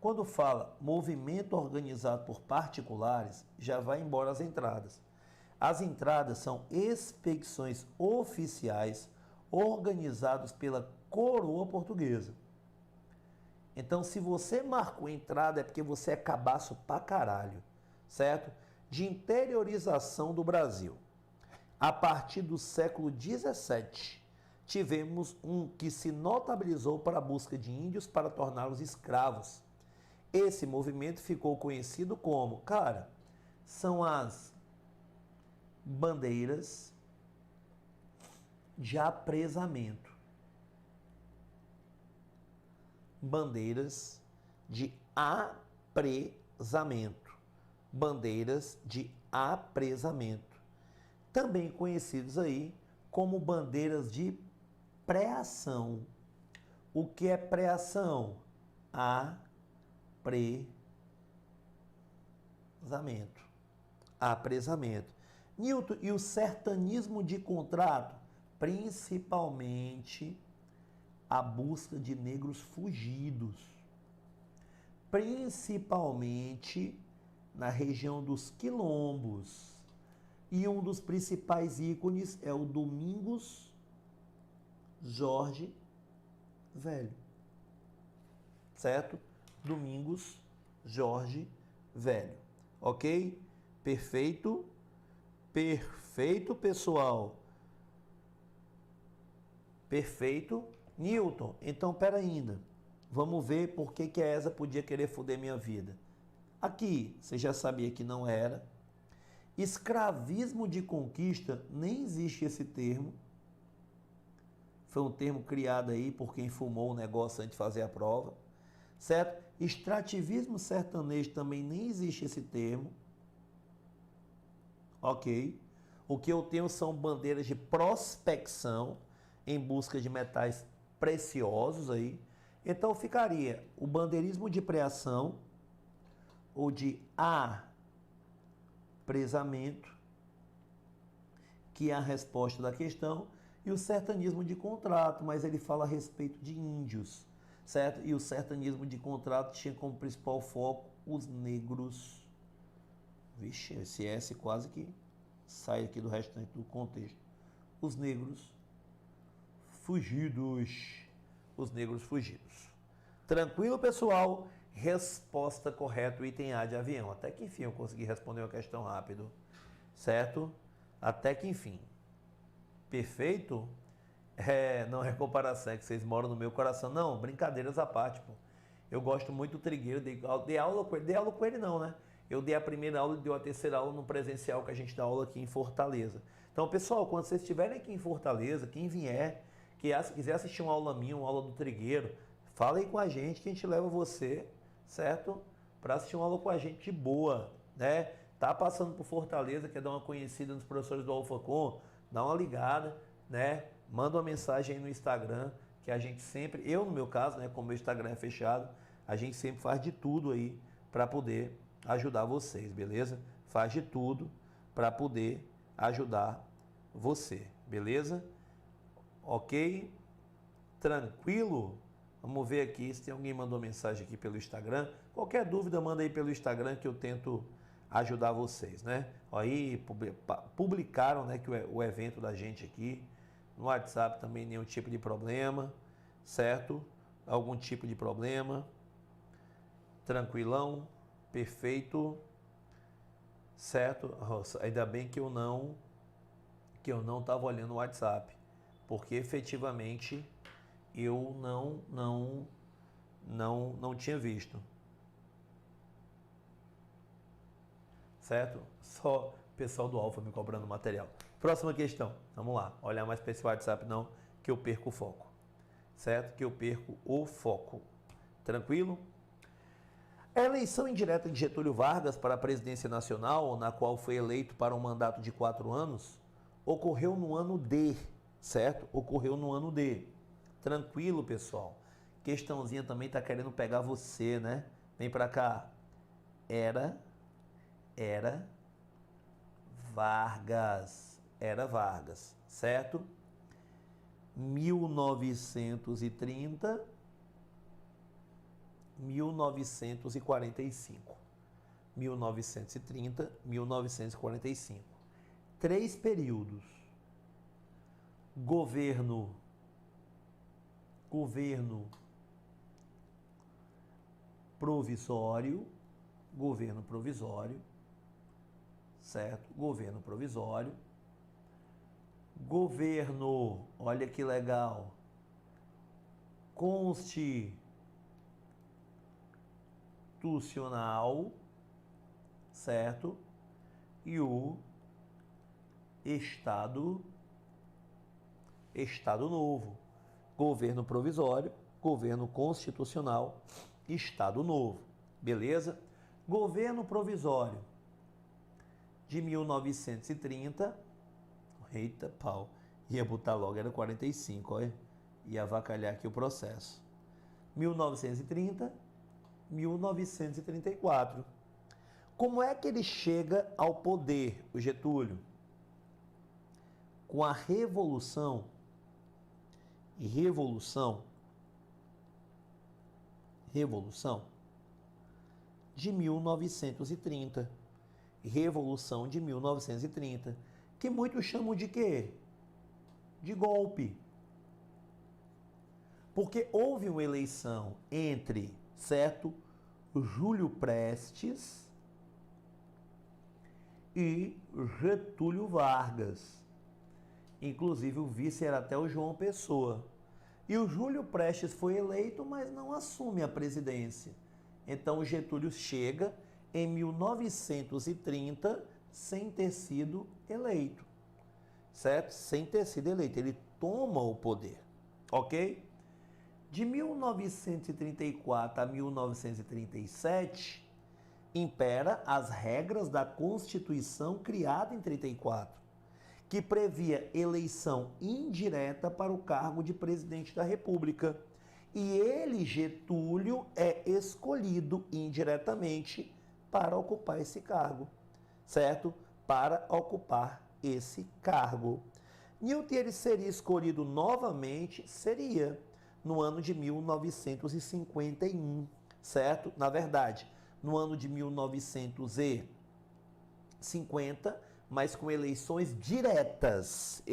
quando fala movimento organizado por particulares, já vai embora as entradas. As entradas são expedições oficiais organizadas pela coroa portuguesa. Então, se você marcou entrada é porque você é cabaço pra caralho, certo? De interiorização do Brasil. A partir do século XVII, tivemos um que se notabilizou para a busca de índios para torná-los escravos. Esse movimento ficou conhecido como, cara, são as bandeiras de apresamento. Bandeiras de apresamento. Bandeiras de apresamento. Também conhecidos aí como bandeiras de pré-ação. O que é pré-ação? Apresamento. Apresamento. Newton, e o sertanismo de contrato? Principalmente a busca de negros fugidos. Principalmente na região dos quilombos. E um dos principais ícones é o Domingos Jorge Velho. Certo? Domingos Jorge Velho. Ok? Perfeito? Perfeito, pessoal. Perfeito. Newton, então pera ainda. Vamos ver por que a ESA podia querer foder minha vida. Aqui, você já sabia que não era. Escravismo de conquista, nem existe esse termo. Foi um termo criado aí por quem fumou o negócio antes de fazer a prova. Certo? Extrativismo sertanejo também nem existe esse termo. Ok? O que eu tenho são bandeiras de prospecção em busca de metais preciosos aí. Então ficaria o bandeirismo de preação ou de apresamento, que é a resposta da questão, e o sertanismo de contrato, mas ele fala a respeito de índios, certo? E o sertanismo de contrato tinha como principal foco os negros. Vixe, esse S quase que sai aqui do restante do contexto. Os negros fugidos. Os negros fugidos. Tranquilo, pessoal? Resposta correta, o item A de avião. Até que enfim eu consegui responder uma questão rápido. Certo? Até que enfim. Perfeito? Não é comparação, é que vocês moram no meu coração. Não, brincadeiras à parte, pô. Eu gosto muito do Trigueiro, dei aula com ele não, né? Eu dei a primeira aula e dei a terceira aula no presencial que a gente dá aula aqui em Fortaleza. Então, pessoal, quando vocês estiverem aqui em Fortaleza, quem vier, que quiser assistir uma aula minha, uma aula do Trigueiro, fala aí com a gente que a gente leva você, certo? Para assistir uma aula com a gente de boa, né? Tá passando por Fortaleza, quer dar uma conhecida nos professores do AlphaCom, dá uma ligada, né? Manda uma mensagem aí no Instagram, que a gente sempre, eu no meu caso, né, como meu Instagram é fechado, a gente sempre faz de tudo aí para poder ajudar vocês, beleza? Faz de tudo para poder ajudar você, beleza? Ok? Tranquilo? Vamos ver aqui se tem alguém que mandou mensagem aqui pelo Instagram. Qualquer dúvida, manda aí pelo Instagram que eu tento ajudar vocês, né? Aí publicaram, né, que o evento da gente aqui no WhatsApp também nenhum tipo de problema, certo? Algum tipo de problema. Tranquilão, perfeito, certo? Nossa, ainda bem que eu não estava olhando o WhatsApp, porque efetivamente eu não tinha visto, certo? Só o pessoal do Alfa me cobrando material. Próxima questão, vamos lá, olhar mais para esse WhatsApp não, que eu perco o foco, certo? Que eu perco o foco, tranquilo? A eleição indireta de Getúlio Vargas para a presidência nacional, na qual foi eleito para um mandato de 4 anos, ocorreu no ano D, certo? Ocorreu no ano D. Tranquilo, pessoal. Questãozinha também tá querendo pegar você, né? Vem para cá. Era Vargas. Era Vargas, certo? 1930, 1945. 1930, 1945. 3 períodos. Governo provisório, certo? Governo provisório. Governo, olha que legal, constitucional, certo? E o Estado Novo. Governo provisório, governo constitucional, Estado Novo. Beleza? Governo provisório de 1930. Eita pau. Ia botar logo, era 45, olha. Ia avacalhar aqui o processo. 1930, 1934. Como é que ele chega ao poder, o Getúlio? Com a Revolução de 1930. Revolução de 1930. Que muitos chamam de quê? De golpe. Porque houve uma eleição entre, certo, Júlio Prestes e Getúlio Vargas. Inclusive o vice era até o João Pessoa. E o Júlio Prestes foi eleito, mas não assume a presidência. Então o Getúlio chega em 1930 sem ter sido eleito, certo? Sem ter sido eleito, ele toma o poder, ok? De 1934 a 1937, impera as regras da Constituição criada em 34, que previa eleição indireta para o cargo de presidente da República. E ele, Getúlio, é escolhido indiretamente para ocupar esse cargo, certo? Para ocupar esse cargo. Newton ele seria escolhido novamente, seria no ano de 1951, certo? Na verdade, no ano de 1950, mas com eleições diretas,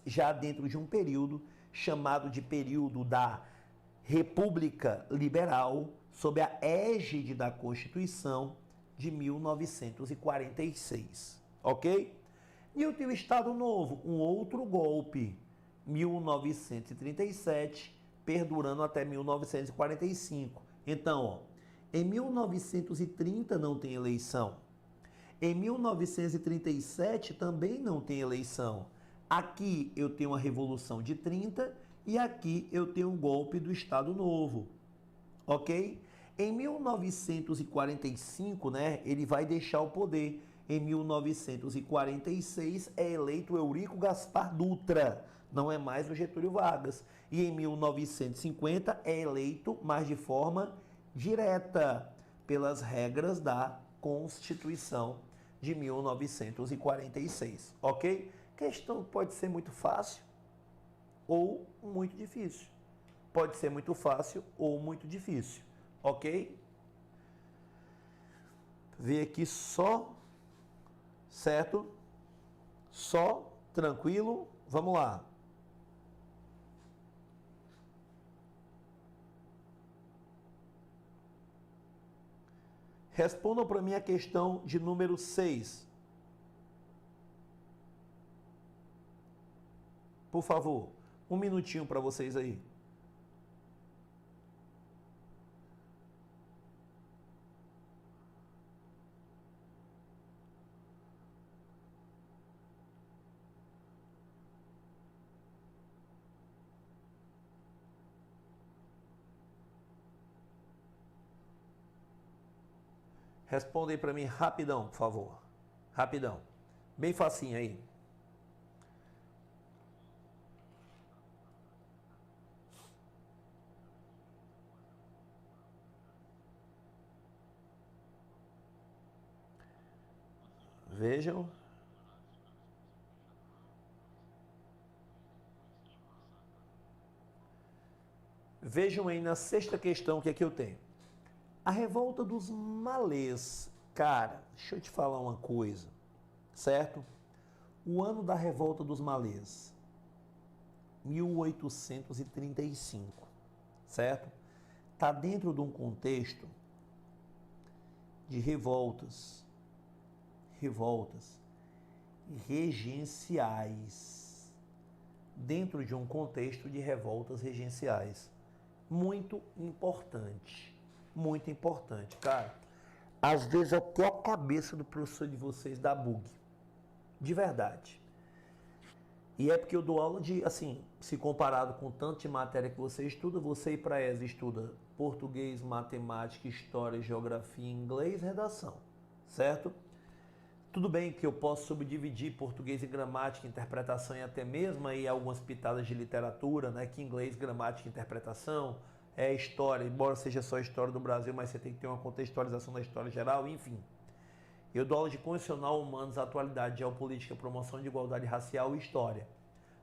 já dentro de um período chamado de período da República Liberal, sob a égide da Constituição de 1946, ok? Newton e o Estado Novo, um outro golpe, 1937, perdurando até 1945. Então, ó, em 1930 não tem eleição. Em 1937 também não tem eleição. Aqui eu tenho a Revolução de 30 e aqui eu tenho o golpe do Estado Novo, ok? Em 1945, né, ele vai deixar o poder. Em 1946 é eleito Eurico Gaspar Dutra, não é mais o Getúlio Vargas. E em 1950 é eleito, mas de forma direta, pelas regras da Constituição de 1946, ok? Questão que pode ser muito fácil ou muito difícil. Pode ser muito fácil ou muito difícil, ok? Ver aqui só, certo? Só, tranquilo, vamos lá. Respondam para mim a questão de número 6. Por favor, um minutinho para vocês aí. Respondem para mim rapidão, por favor. Rapidão. Bem facinho aí. Vejam. Vejam aí na sexta questão que aqui eu tenho. A revolta dos malês. Cara, deixa eu te falar uma coisa, certo? O ano da revolta dos malês, 1835, certo? Está dentro de um contexto de revoltas regenciais, dentro de um contexto de revoltas regenciais. Muito importante, cara. Às vezes até a cabeça do professor de vocês dá bug, de verdade. E é porque eu dou aula de, assim, se comparado com tanto de matéria que você estuda, você e para ESA estuda português, matemática, história, geografia, inglês, redação, certo? Tudo bem que eu posso subdividir português e gramática, interpretação e até mesmo aí algumas pitadas de literatura, né? Que inglês, gramática e interpretação, história, embora seja só história do Brasil, mas você tem que ter uma contextualização da história geral, enfim. Eu dou aula de constitucional, humanos, atualidade, geopolítica, promoção de igualdade racial e história,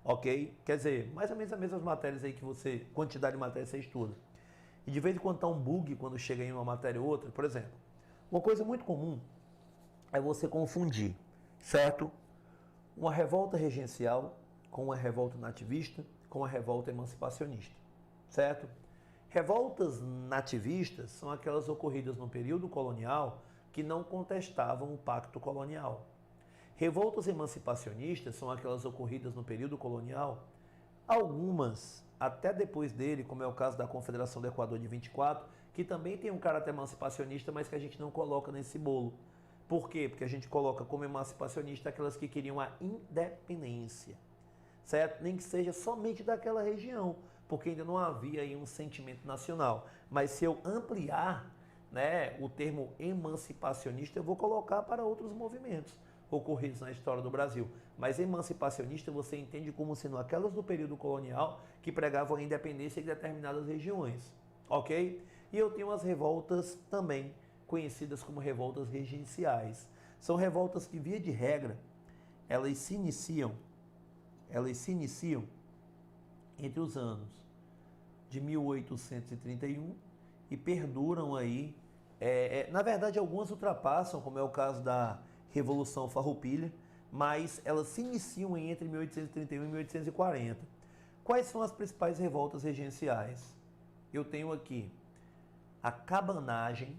ok? Quer dizer, mais ou menos as mesmas matérias aí que você, quantidade de matérias você estuda. E de vez em quando tá um bug quando chega em uma matéria ou outra, por exemplo, uma coisa muito comum é você confundir, certo? Uma revolta regencial com uma revolta nativista com uma revolta emancipacionista, certo? Revoltas nativistas são aquelas ocorridas no período colonial que não contestavam o pacto colonial. Revoltas emancipacionistas são aquelas ocorridas no período colonial, algumas até depois dele, como é o caso da Confederação do Equador de 24, que também tem um caráter emancipacionista, mas que a gente não coloca nesse bolo. Por quê? Porque a gente coloca como emancipacionista aquelas que queriam a independência, certo? Nem que seja somente daquela região, porque ainda não havia aí um sentimento nacional. Mas se eu ampliar, né, o termo emancipacionista, eu vou colocar para outros movimentos ocorridos na história do Brasil. Mas emancipacionista você entende como sendo aquelas do período colonial que pregavam a independência de determinadas regiões, ok? E eu tenho as revoltas também, conhecidas como revoltas regenciais. São revoltas que, via de regra, elas se iniciam entre os anos de 1831 e perduram aí. Na verdade, algumas ultrapassam, como é o caso da Revolução Farroupilha, mas elas se iniciam entre 1831 e 1840. Quais são as principais revoltas regenciais? Eu tenho aqui a cabanagem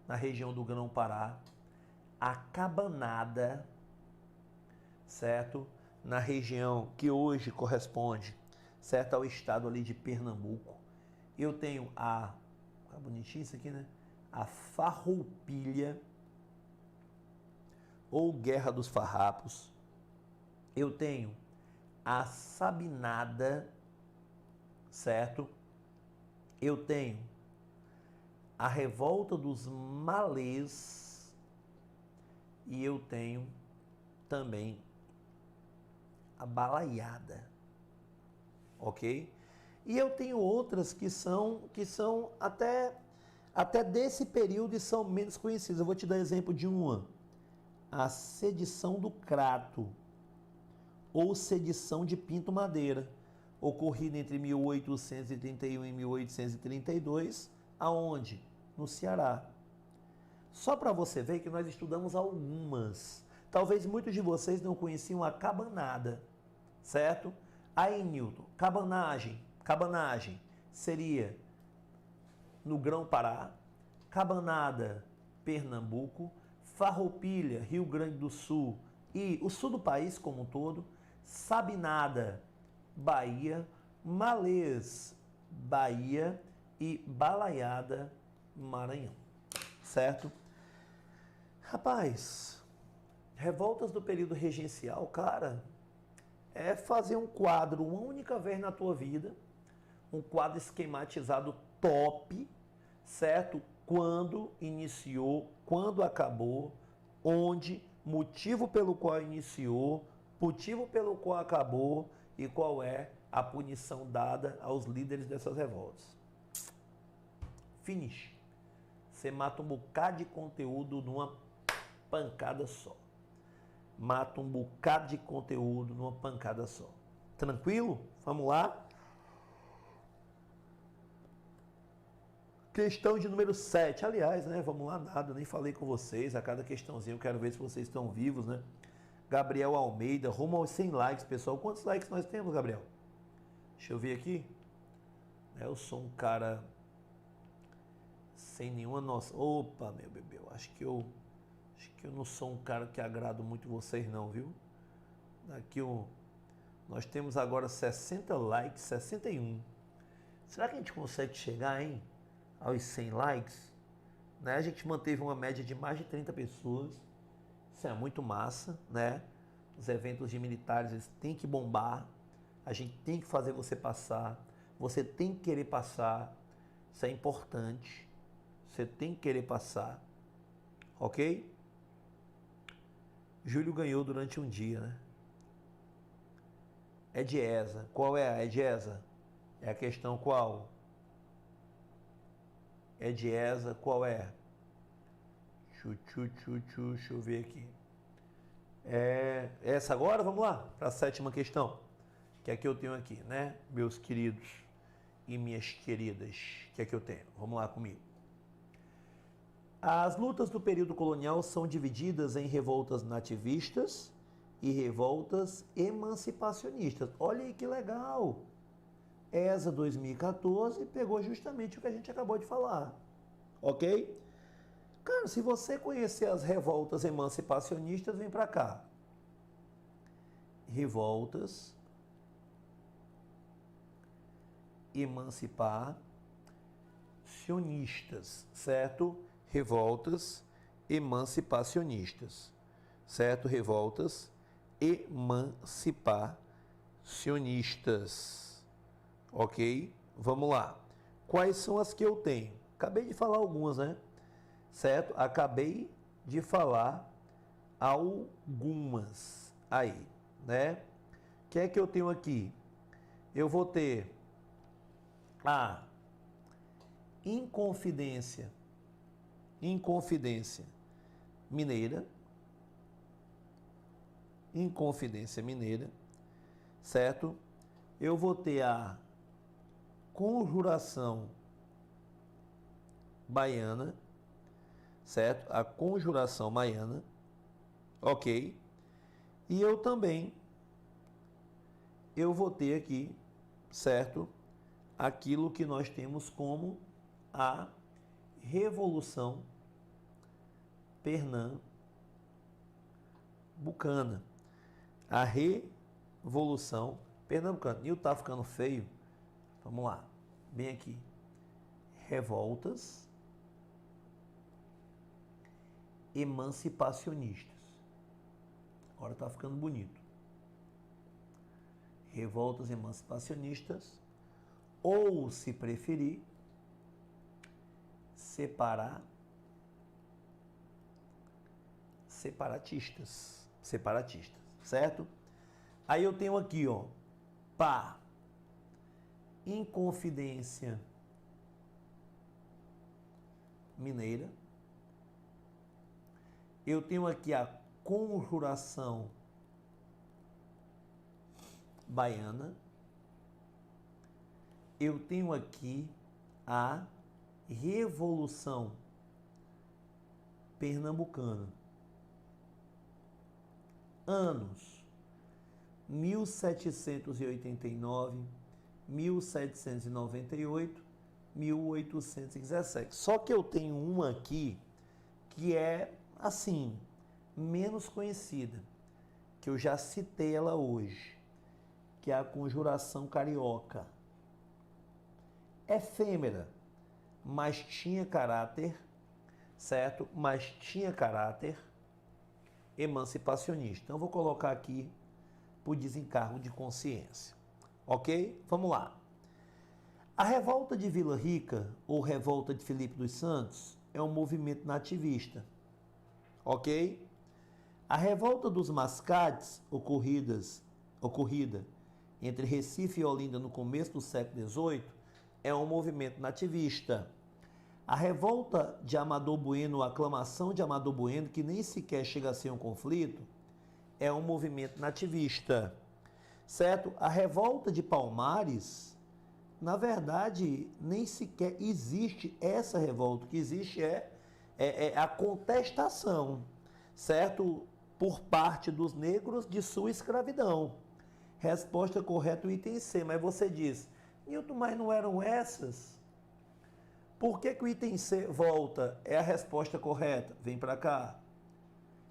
na região do Grão-Pará, a cabanada, certo? Na região que hoje corresponde, certo, ao estado ali de Pernambuco. Eu tenho tá bonitinho isso aqui, né? A Farroupilha, ou Guerra dos Farrapos. Eu tenho a Sabinada, certo? Eu tenho a Revolta dos Malês e eu tenho também a Balaiada, ok? E eu tenho outras que são até desse período e são menos conhecidas. Eu vou te dar exemplo de uma. a sedição do Crato, ou sedição de Pinto Madeira, ocorrida entre 1831 e 1832, aonde? No Ceará. Só para você ver que nós estudamos algumas. Talvez muitos de vocês não conheciam a cabanada, certo? Aí, Newton, cabanagem seria no Grão-Pará, cabanada, Pernambuco, farroupilha, Rio Grande do Sul e o sul do país como um todo, sabinada, Bahia, malês, Bahia e balaiada, Maranhão, certo? Rapaz, revoltas do período regencial, cara, é fazer um quadro uma única vez na tua vida, um quadro esquematizado top, certo? Quando iniciou, quando acabou, onde, motivo pelo qual iniciou, motivo pelo qual acabou e qual é a punição dada aos líderes dessas revoltas. Finish. Você mata um bocado de conteúdo numa pancada só. Mata um bocado de conteúdo numa pancada só. Tranquilo? Vamos lá? Questão de número 7. Aliás, né? Vamos lá, nada, nem falei com vocês. A cada questãozinha eu quero ver se vocês estão vivos, né? Gabriel Almeida, rumo aos 100 likes, pessoal. Quantos likes nós temos, Gabriel? Deixa eu ver aqui. Eu sou um cara sem nenhuma noção. Opa, meu bebê, eu acho que eu não sou um cara que agrado muito vocês não, viu? Aqui nós temos agora 60 likes, 61. Será que a gente consegue chegar, hein, aos 100 likes? Né? A gente manteve uma média de mais de 30 pessoas. Isso é muito massa, né? Os eventos de militares, eles têm que bombar. A gente tem que fazer você passar. Você tem que querer passar. Isso é importante. Você tem que querer passar. Ok? Júlio ganhou durante um dia, né? Ediesa. Qual é a Ediesa? É a questão qual? Ediesa, qual é? Deixa eu ver aqui. É essa agora? Vamos lá para a 7ª questão. Que é que eu tenho aqui, né? Meus queridos e minhas queridas. Que é que eu tenho? Vamos lá comigo. As lutas do período colonial são divididas em revoltas nativistas e revoltas emancipacionistas. Olha aí que legal! ESA 2014 pegou justamente o que a gente acabou de falar. Ok? Cara, se você conhecer as revoltas emancipacionistas, vem para cá. Revoltas emancipacionistas, certo? Revoltas emancipacionistas, certo? Revoltas emancipacionistas, ok? Vamos lá. Quais são as que eu tenho? Acabei de falar algumas, né? Certo? Acabei de falar algumas aí, né? O que é que eu tenho aqui? Eu vou ter a Inconfidência Mineira, certo? Eu vou ter a Conjuração Baiana, certo? A Conjuração Baiana, ok? E eu vou ter aqui, certo? Aquilo que nós temos como a Revolução Pernambucana. A Revolução Pernambucana. E o tá ficando feio? Vamos lá. Bem aqui. Revoltas emancipacionistas. Agora tá ficando bonito. Revoltas emancipacionistas, ou, se preferir, separatistas, certo? Aí eu tenho aqui, ó, pá, Inconfidência Mineira. Eu tenho aqui a Conjuração Baiana. Eu tenho aqui a Revolução Pernambucana. Anos 1789, 1798, 1817. Só que eu tenho uma aqui que é, assim, menos conhecida, que eu já citei ela hoje, que é a Conjuração Carioca. Efêmera, mas tinha caráter, certo? Mas tinha caráter emancipacionista. Então, eu vou colocar aqui por desencargo de consciência. Ok? Vamos lá. A revolta de Vila Rica, ou revolta de Filipe dos Santos, é um movimento nativista. Ok? A revolta dos Mascates, ocorrida entre Recife e Olinda no começo do século XVIII, é um movimento nativista. A revolta de Amador Bueno, a aclamação de Amador Bueno, que nem sequer chega a ser um conflito, é um movimento nativista, certo? A revolta de Palmares, na verdade, nem sequer existe essa revolta. O que existe é a contestação, certo? Por parte dos negros de sua escravidão. Resposta correta, o item C. Mas você diz, Nilton, mas não eram essas? Por que o item C volta? É a resposta correta. Vem para cá.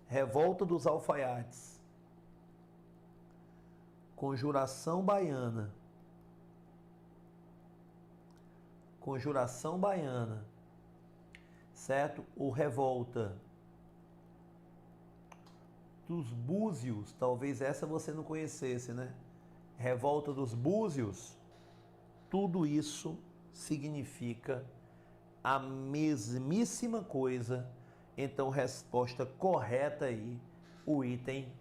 Revolta dos Alfaiates. Conjuração Baiana. Conjuração Baiana. Certo? Ou revolta dos Búzios. Talvez essa você não conhecesse, né? Revolta dos Búzios. Tudo isso significa a mesmíssima coisa. Então, resposta correta aí, o item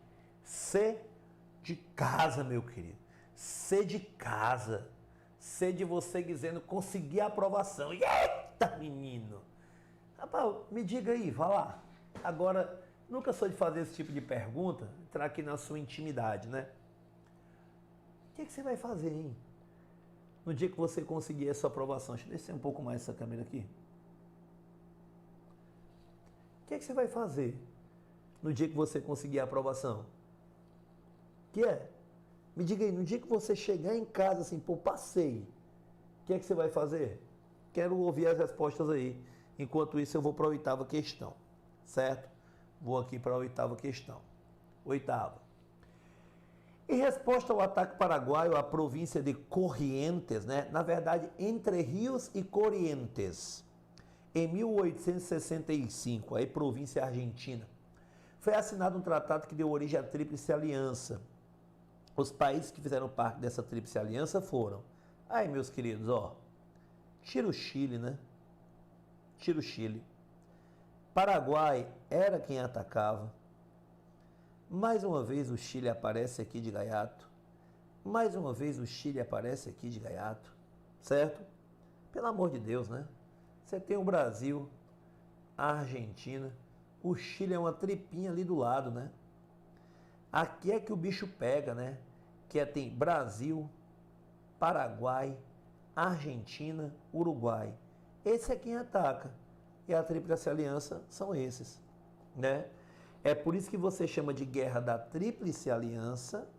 C de casa, meu querido. C de casa. C de você dizendo conseguir a aprovação. Eita, menino! Rapaz, me diga aí, vai lá. Agora, nunca sou de fazer esse tipo de pergunta, entrar aqui na sua intimidade, né? O que você vai fazer, hein? No dia que você conseguir essa aprovação. Deixa eu descer um pouco mais essa câmera aqui. O que você vai fazer no dia que você conseguir a aprovação? Que é? Me diga aí, no dia que você chegar em casa assim, pô, passei, o que você vai fazer? Quero ouvir as respostas aí. Enquanto isso, eu vou para a 8ª questão, certo? Vou aqui para a 8ª questão. 8ª. Em resposta ao ataque paraguaio à província de Corrientes, né? Na verdade, Entre Rios e Corrientes, em 1865, aí província argentina, foi assinado um tratado que deu origem à Tríplice Aliança. Os países que fizeram parte dessa Tríplice Aliança foram, aí meus queridos, ó, tira o Chile, né? Tira o Chile. Paraguai era quem atacava. Mais uma vez o Chile aparece aqui de gaiato. Mais uma vez o Chile aparece aqui de gaiato. Certo? Pelo amor de Deus, né? Você tem o Brasil, a Argentina, o Chile é uma tripinha ali do lado, né? Aqui é que o bicho pega, né? Tem Brasil, Paraguai, Argentina, Uruguai. Esse é quem ataca. E a Tríplice Aliança são esses, né? É por isso que você chama de Guerra da Tríplice Aliança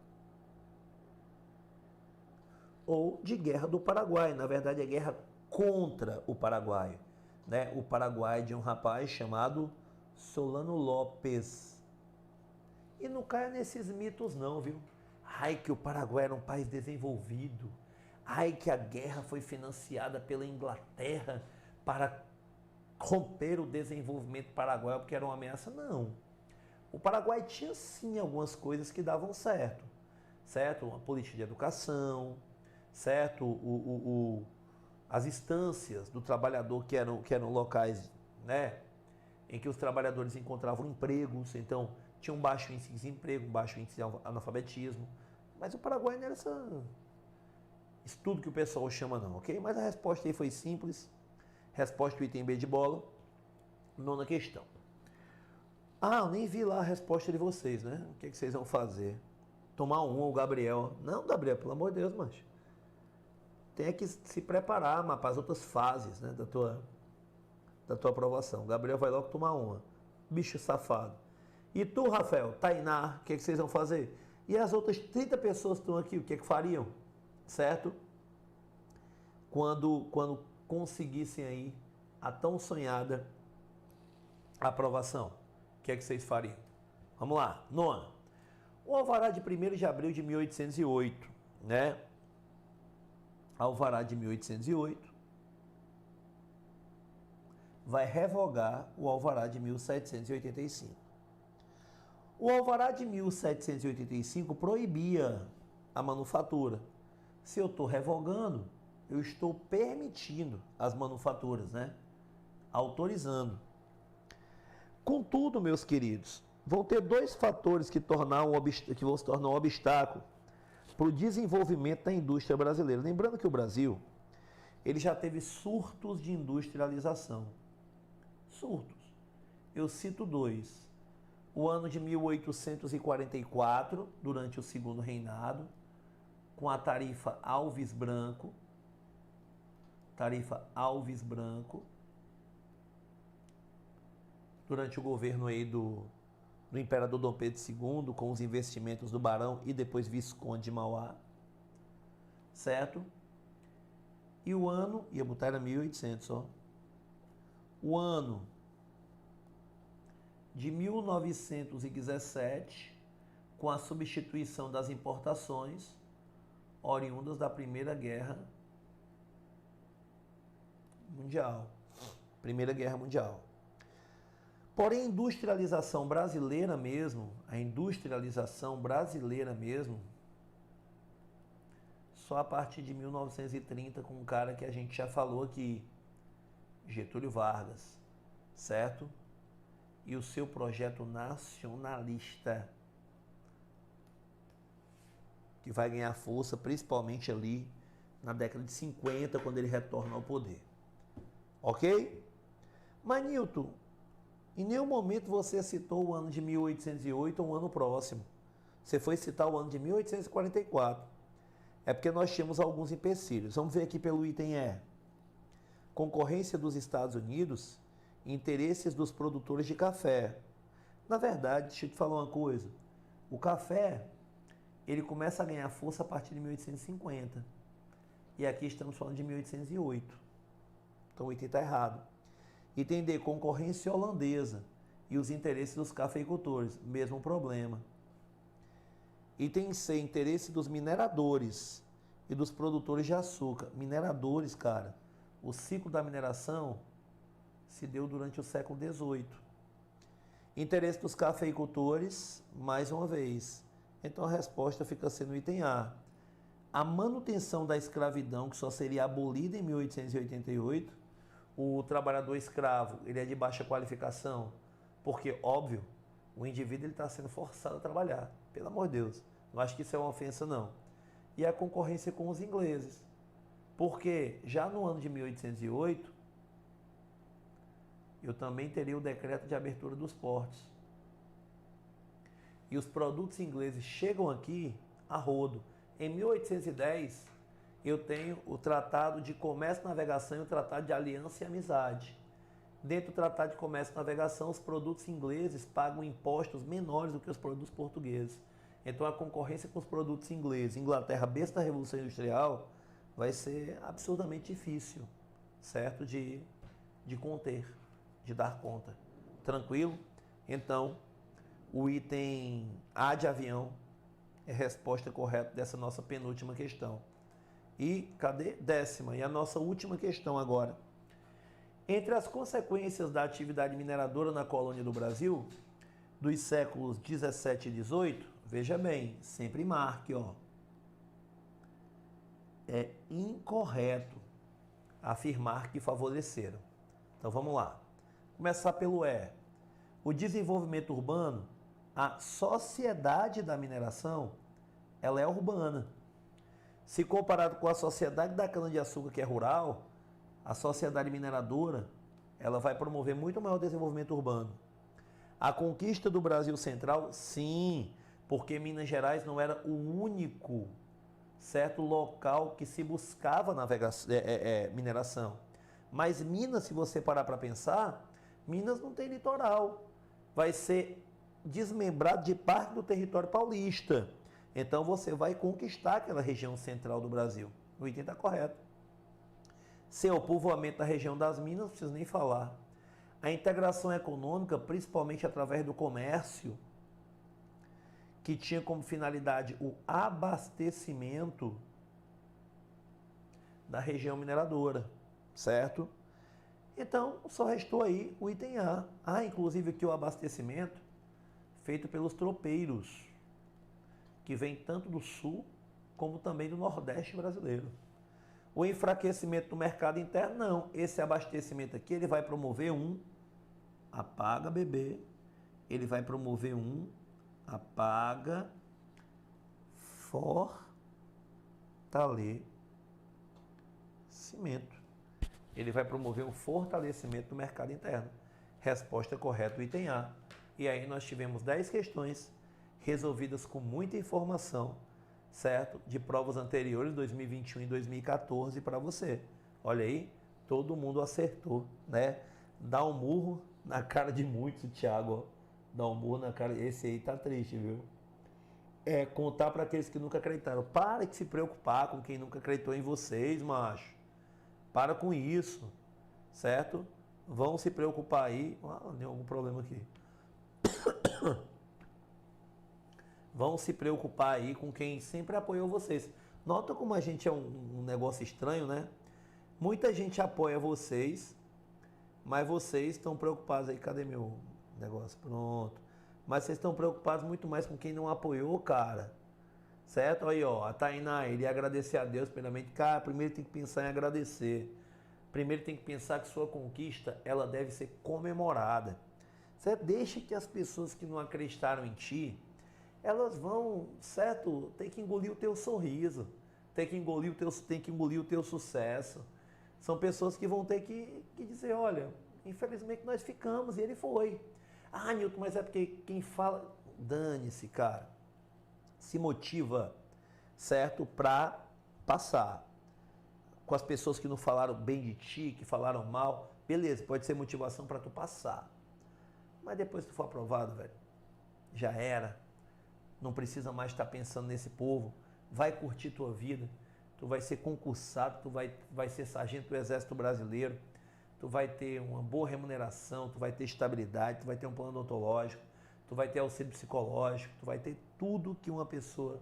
ou de Guerra do Paraguai. Na verdade, é guerra contra o Paraguai, né? O Paraguai de um rapaz chamado Solano Lopes. E não caia nesses mitos não, viu? Ai, que o Paraguai era um país desenvolvido. Ai, que a guerra foi financiada pela Inglaterra para romper o desenvolvimento paraguaio porque era uma ameaça. Não. O Paraguai tinha sim algumas coisas que davam certo. Certo? Uma política de educação, certo? As instâncias do trabalhador que eram locais, né? Em que os trabalhadores encontravam empregos, então tinha um baixo índice de desemprego, um baixo índice de analfabetismo. Mas o Paraguai não era isso tudo que o pessoal chama não, ok? Mas a resposta aí foi simples. Resposta do item B de bola. 9ª questão. Ah, eu nem vi lá a resposta de vocês, né? O que, que vocês vão fazer? Tomar um, o Gabriel. Não, Gabriel, pelo amor de Deus, mancha. Tem que se preparar, mas para as outras fases, né, da tua aprovação. O Gabriel vai logo tomar uma. Bicho safado. E tu, Rafael, Tainá, o que, que vocês vão fazer? E as outras 30 pessoas que estão aqui, o que, que fariam? Certo? Quando conseguissem aí a tão sonhada aprovação, o que é que vocês fariam? Vamos lá, nona. O alvará de 1º de abril de 1808, né? Alvará de 1808 vai revogar o alvará de 1785. O alvará de 1785 proibia a manufatura. Se eu estou revogando, eu estou permitindo as manufaturas, né? Autorizando. Contudo, meus queridos, vão ter dois fatores que vão se tornar um obstáculo para o desenvolvimento da indústria brasileira. Lembrando que o Brasil, ele já teve surtos de industrialização. Surtos. Eu cito dois. O ano de 1844, durante o segundo reinado, com a tarifa Alves Branco. Tarifa Alves Branco. Durante o governo aí do imperador Dom Pedro II, com os investimentos do Barão e depois Visconde de Mauá, certo? E o ano, ia botar era 1800 só, o ano de 1917, com a substituição das importações oriundas da Primeira Guerra Mundial. Primeira Guerra Mundial. Porém, a industrialização brasileira mesmo, só a partir de 1930, com um cara que a gente já falou aqui, Getúlio Vargas, certo? E o seu projeto nacionalista, que vai ganhar força principalmente ali na década de 50, quando ele retorna ao poder. Ok? Mas, Newton, em nenhum momento você citou o ano de 1808 ou um ano próximo. Você foi citar o ano de 1844. É porque nós tínhamos alguns empecilhos. Vamos ver aqui pelo item E. Concorrência dos Estados Unidos, interesses dos produtores de café. Na verdade, deixa eu te falar uma coisa. O café, ele começa a ganhar força a partir de 1850. E aqui estamos falando de 1808. Então o item está errado. Item D, concorrência holandesa e os interesses dos cafeicultores, mesmo problema. Item C, interesse dos mineradores e dos produtores de açúcar. Mineradores, cara, o ciclo da mineração se deu durante o século XVIII. Interesse dos cafeicultores, mais uma vez. Então a resposta fica sendo item A. A manutenção da escravidão, que só seria abolida em 1888, o trabalhador escravo, ele é de baixa qualificação, porque, óbvio, o indivíduo está sendo forçado a trabalhar. Pelo amor de Deus, não acho que isso é uma ofensa, não. E a concorrência com os ingleses, porque já no ano de 1808, eu também teria o decreto de abertura dos portos. E os produtos ingleses chegam aqui a rodo. Em 1810, eu tenho o Tratado de Comércio e Navegação e o Tratado de Aliança e Amizade. Dentro do Tratado de Comércio e Navegação, os produtos ingleses pagam impostos menores do que os produtos portugueses. Então, a concorrência com os produtos ingleses, Inglaterra, berço da Revolução Industrial, vai ser absurdamente difícil, certo? De conter, de dar conta. Tranquilo? Então, o item A de avião é a resposta correta dessa nossa penúltima questão. E cadê? 10ª. E a nossa última questão agora. Entre as consequências da atividade mineradora na colônia do Brasil, dos séculos 17 e 18, veja bem, sempre marque, ó. É incorreto afirmar que favoreceram. Então vamos lá. Começar pelo E. O desenvolvimento urbano, a sociedade da mineração, ela é urbana. Se comparado com a sociedade da cana-de-açúcar, que é rural, a sociedade mineradora, ela vai promover muito maior desenvolvimento urbano. A conquista do Brasil Central, sim, porque Minas Gerais não era o único, certo, local que se buscava mineração. Mas Minas, se você parar para pensar, Minas não tem litoral. Vai ser desmembrado de parte do território paulista. Então você vai conquistar aquela região central do Brasil. O item está correto. Seu povoamento da região das Minas, não preciso nem falar. A integração econômica, principalmente através do comércio, que tinha como finalidade o abastecimento da região mineradora, certo? Então, só restou aí o item A. Inclusive aqui o abastecimento feito pelos tropeiros, que vem tanto do sul como também do nordeste brasileiro. O enfraquecimento do mercado interno, não. Esse abastecimento aqui, ele vai promover apaga bebê, ele vai promover apaga fortalecimento. Ele vai promover um fortalecimento do mercado interno. Resposta correta, o item A. E aí nós tivemos 10 questões resolvidas com muita informação, certo? De provas anteriores, 2021 e 2014 para você. Olha aí, todo mundo acertou, né? Dá um murro na cara de muitos, o Thiago, ó. Dá um murro na cara, esse aí tá triste, viu? Contar para aqueles que nunca acreditaram. Para de se preocupar com quem nunca acreditou em vocês, macho. Para com isso, certo? Vão se preocupar aí. Tem algum problema aqui. Vão se preocupar aí com quem sempre apoiou vocês. Nota como a gente é um negócio estranho, né? Muita gente apoia vocês, mas vocês estão preocupados aí. Cadê meu negócio? Pronto. Mas vocês estão preocupados muito mais com quem não apoiou, cara. Certo? Aí, ó, a Tainá, ele ia agradecer a Deus primeiramente. Cara, primeiro tem que pensar em agradecer. Primeiro tem que pensar que sua conquista, ela deve ser comemorada. Certo? Deixa que as pessoas que não acreditaram em ti, elas vão, certo, ter que engolir o teu sorriso, tem que engolir o teu sucesso. São pessoas que vão ter que dizer, olha, infelizmente nós ficamos, e ele foi. Nilton, mas é porque quem fala, dane-se, cara. Se motiva, certo, para passar. Com as pessoas que não falaram bem de ti, que falaram mal, beleza, pode ser motivação para tu passar. Mas depois que tu for aprovado, velho, já era. Não precisa mais estar pensando nesse povo. Vai curtir tua vida. Tu vai ser concursado, tu vai ser sargento do Exército Brasileiro. Tu vai ter uma boa remuneração, tu vai ter estabilidade, tu vai ter um plano odontológico, tu vai ter auxílio psicológico, tu vai ter tudo que uma pessoa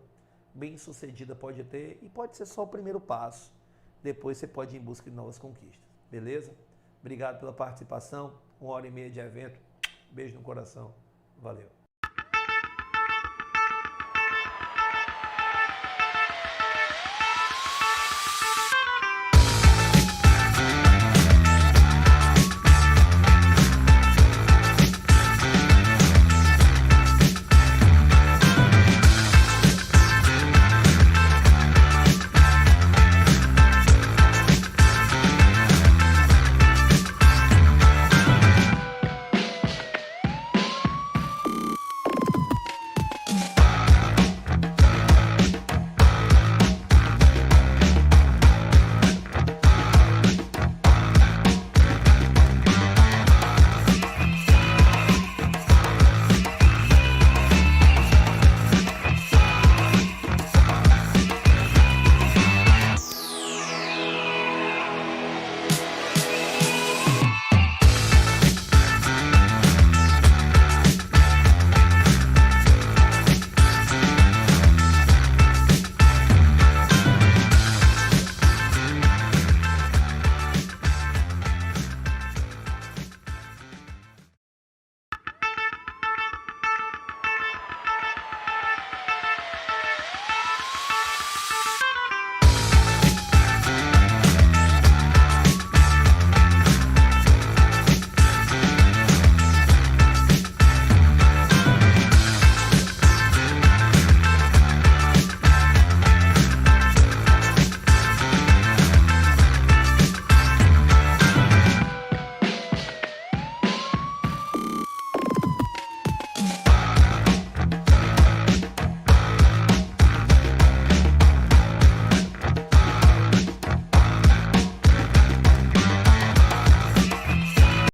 bem-sucedida pode ter, e pode ser só o primeiro passo. Depois você pode ir em busca de novas conquistas. Beleza? Obrigado pela participação. 1h30 de evento. Beijo no coração. Valeu.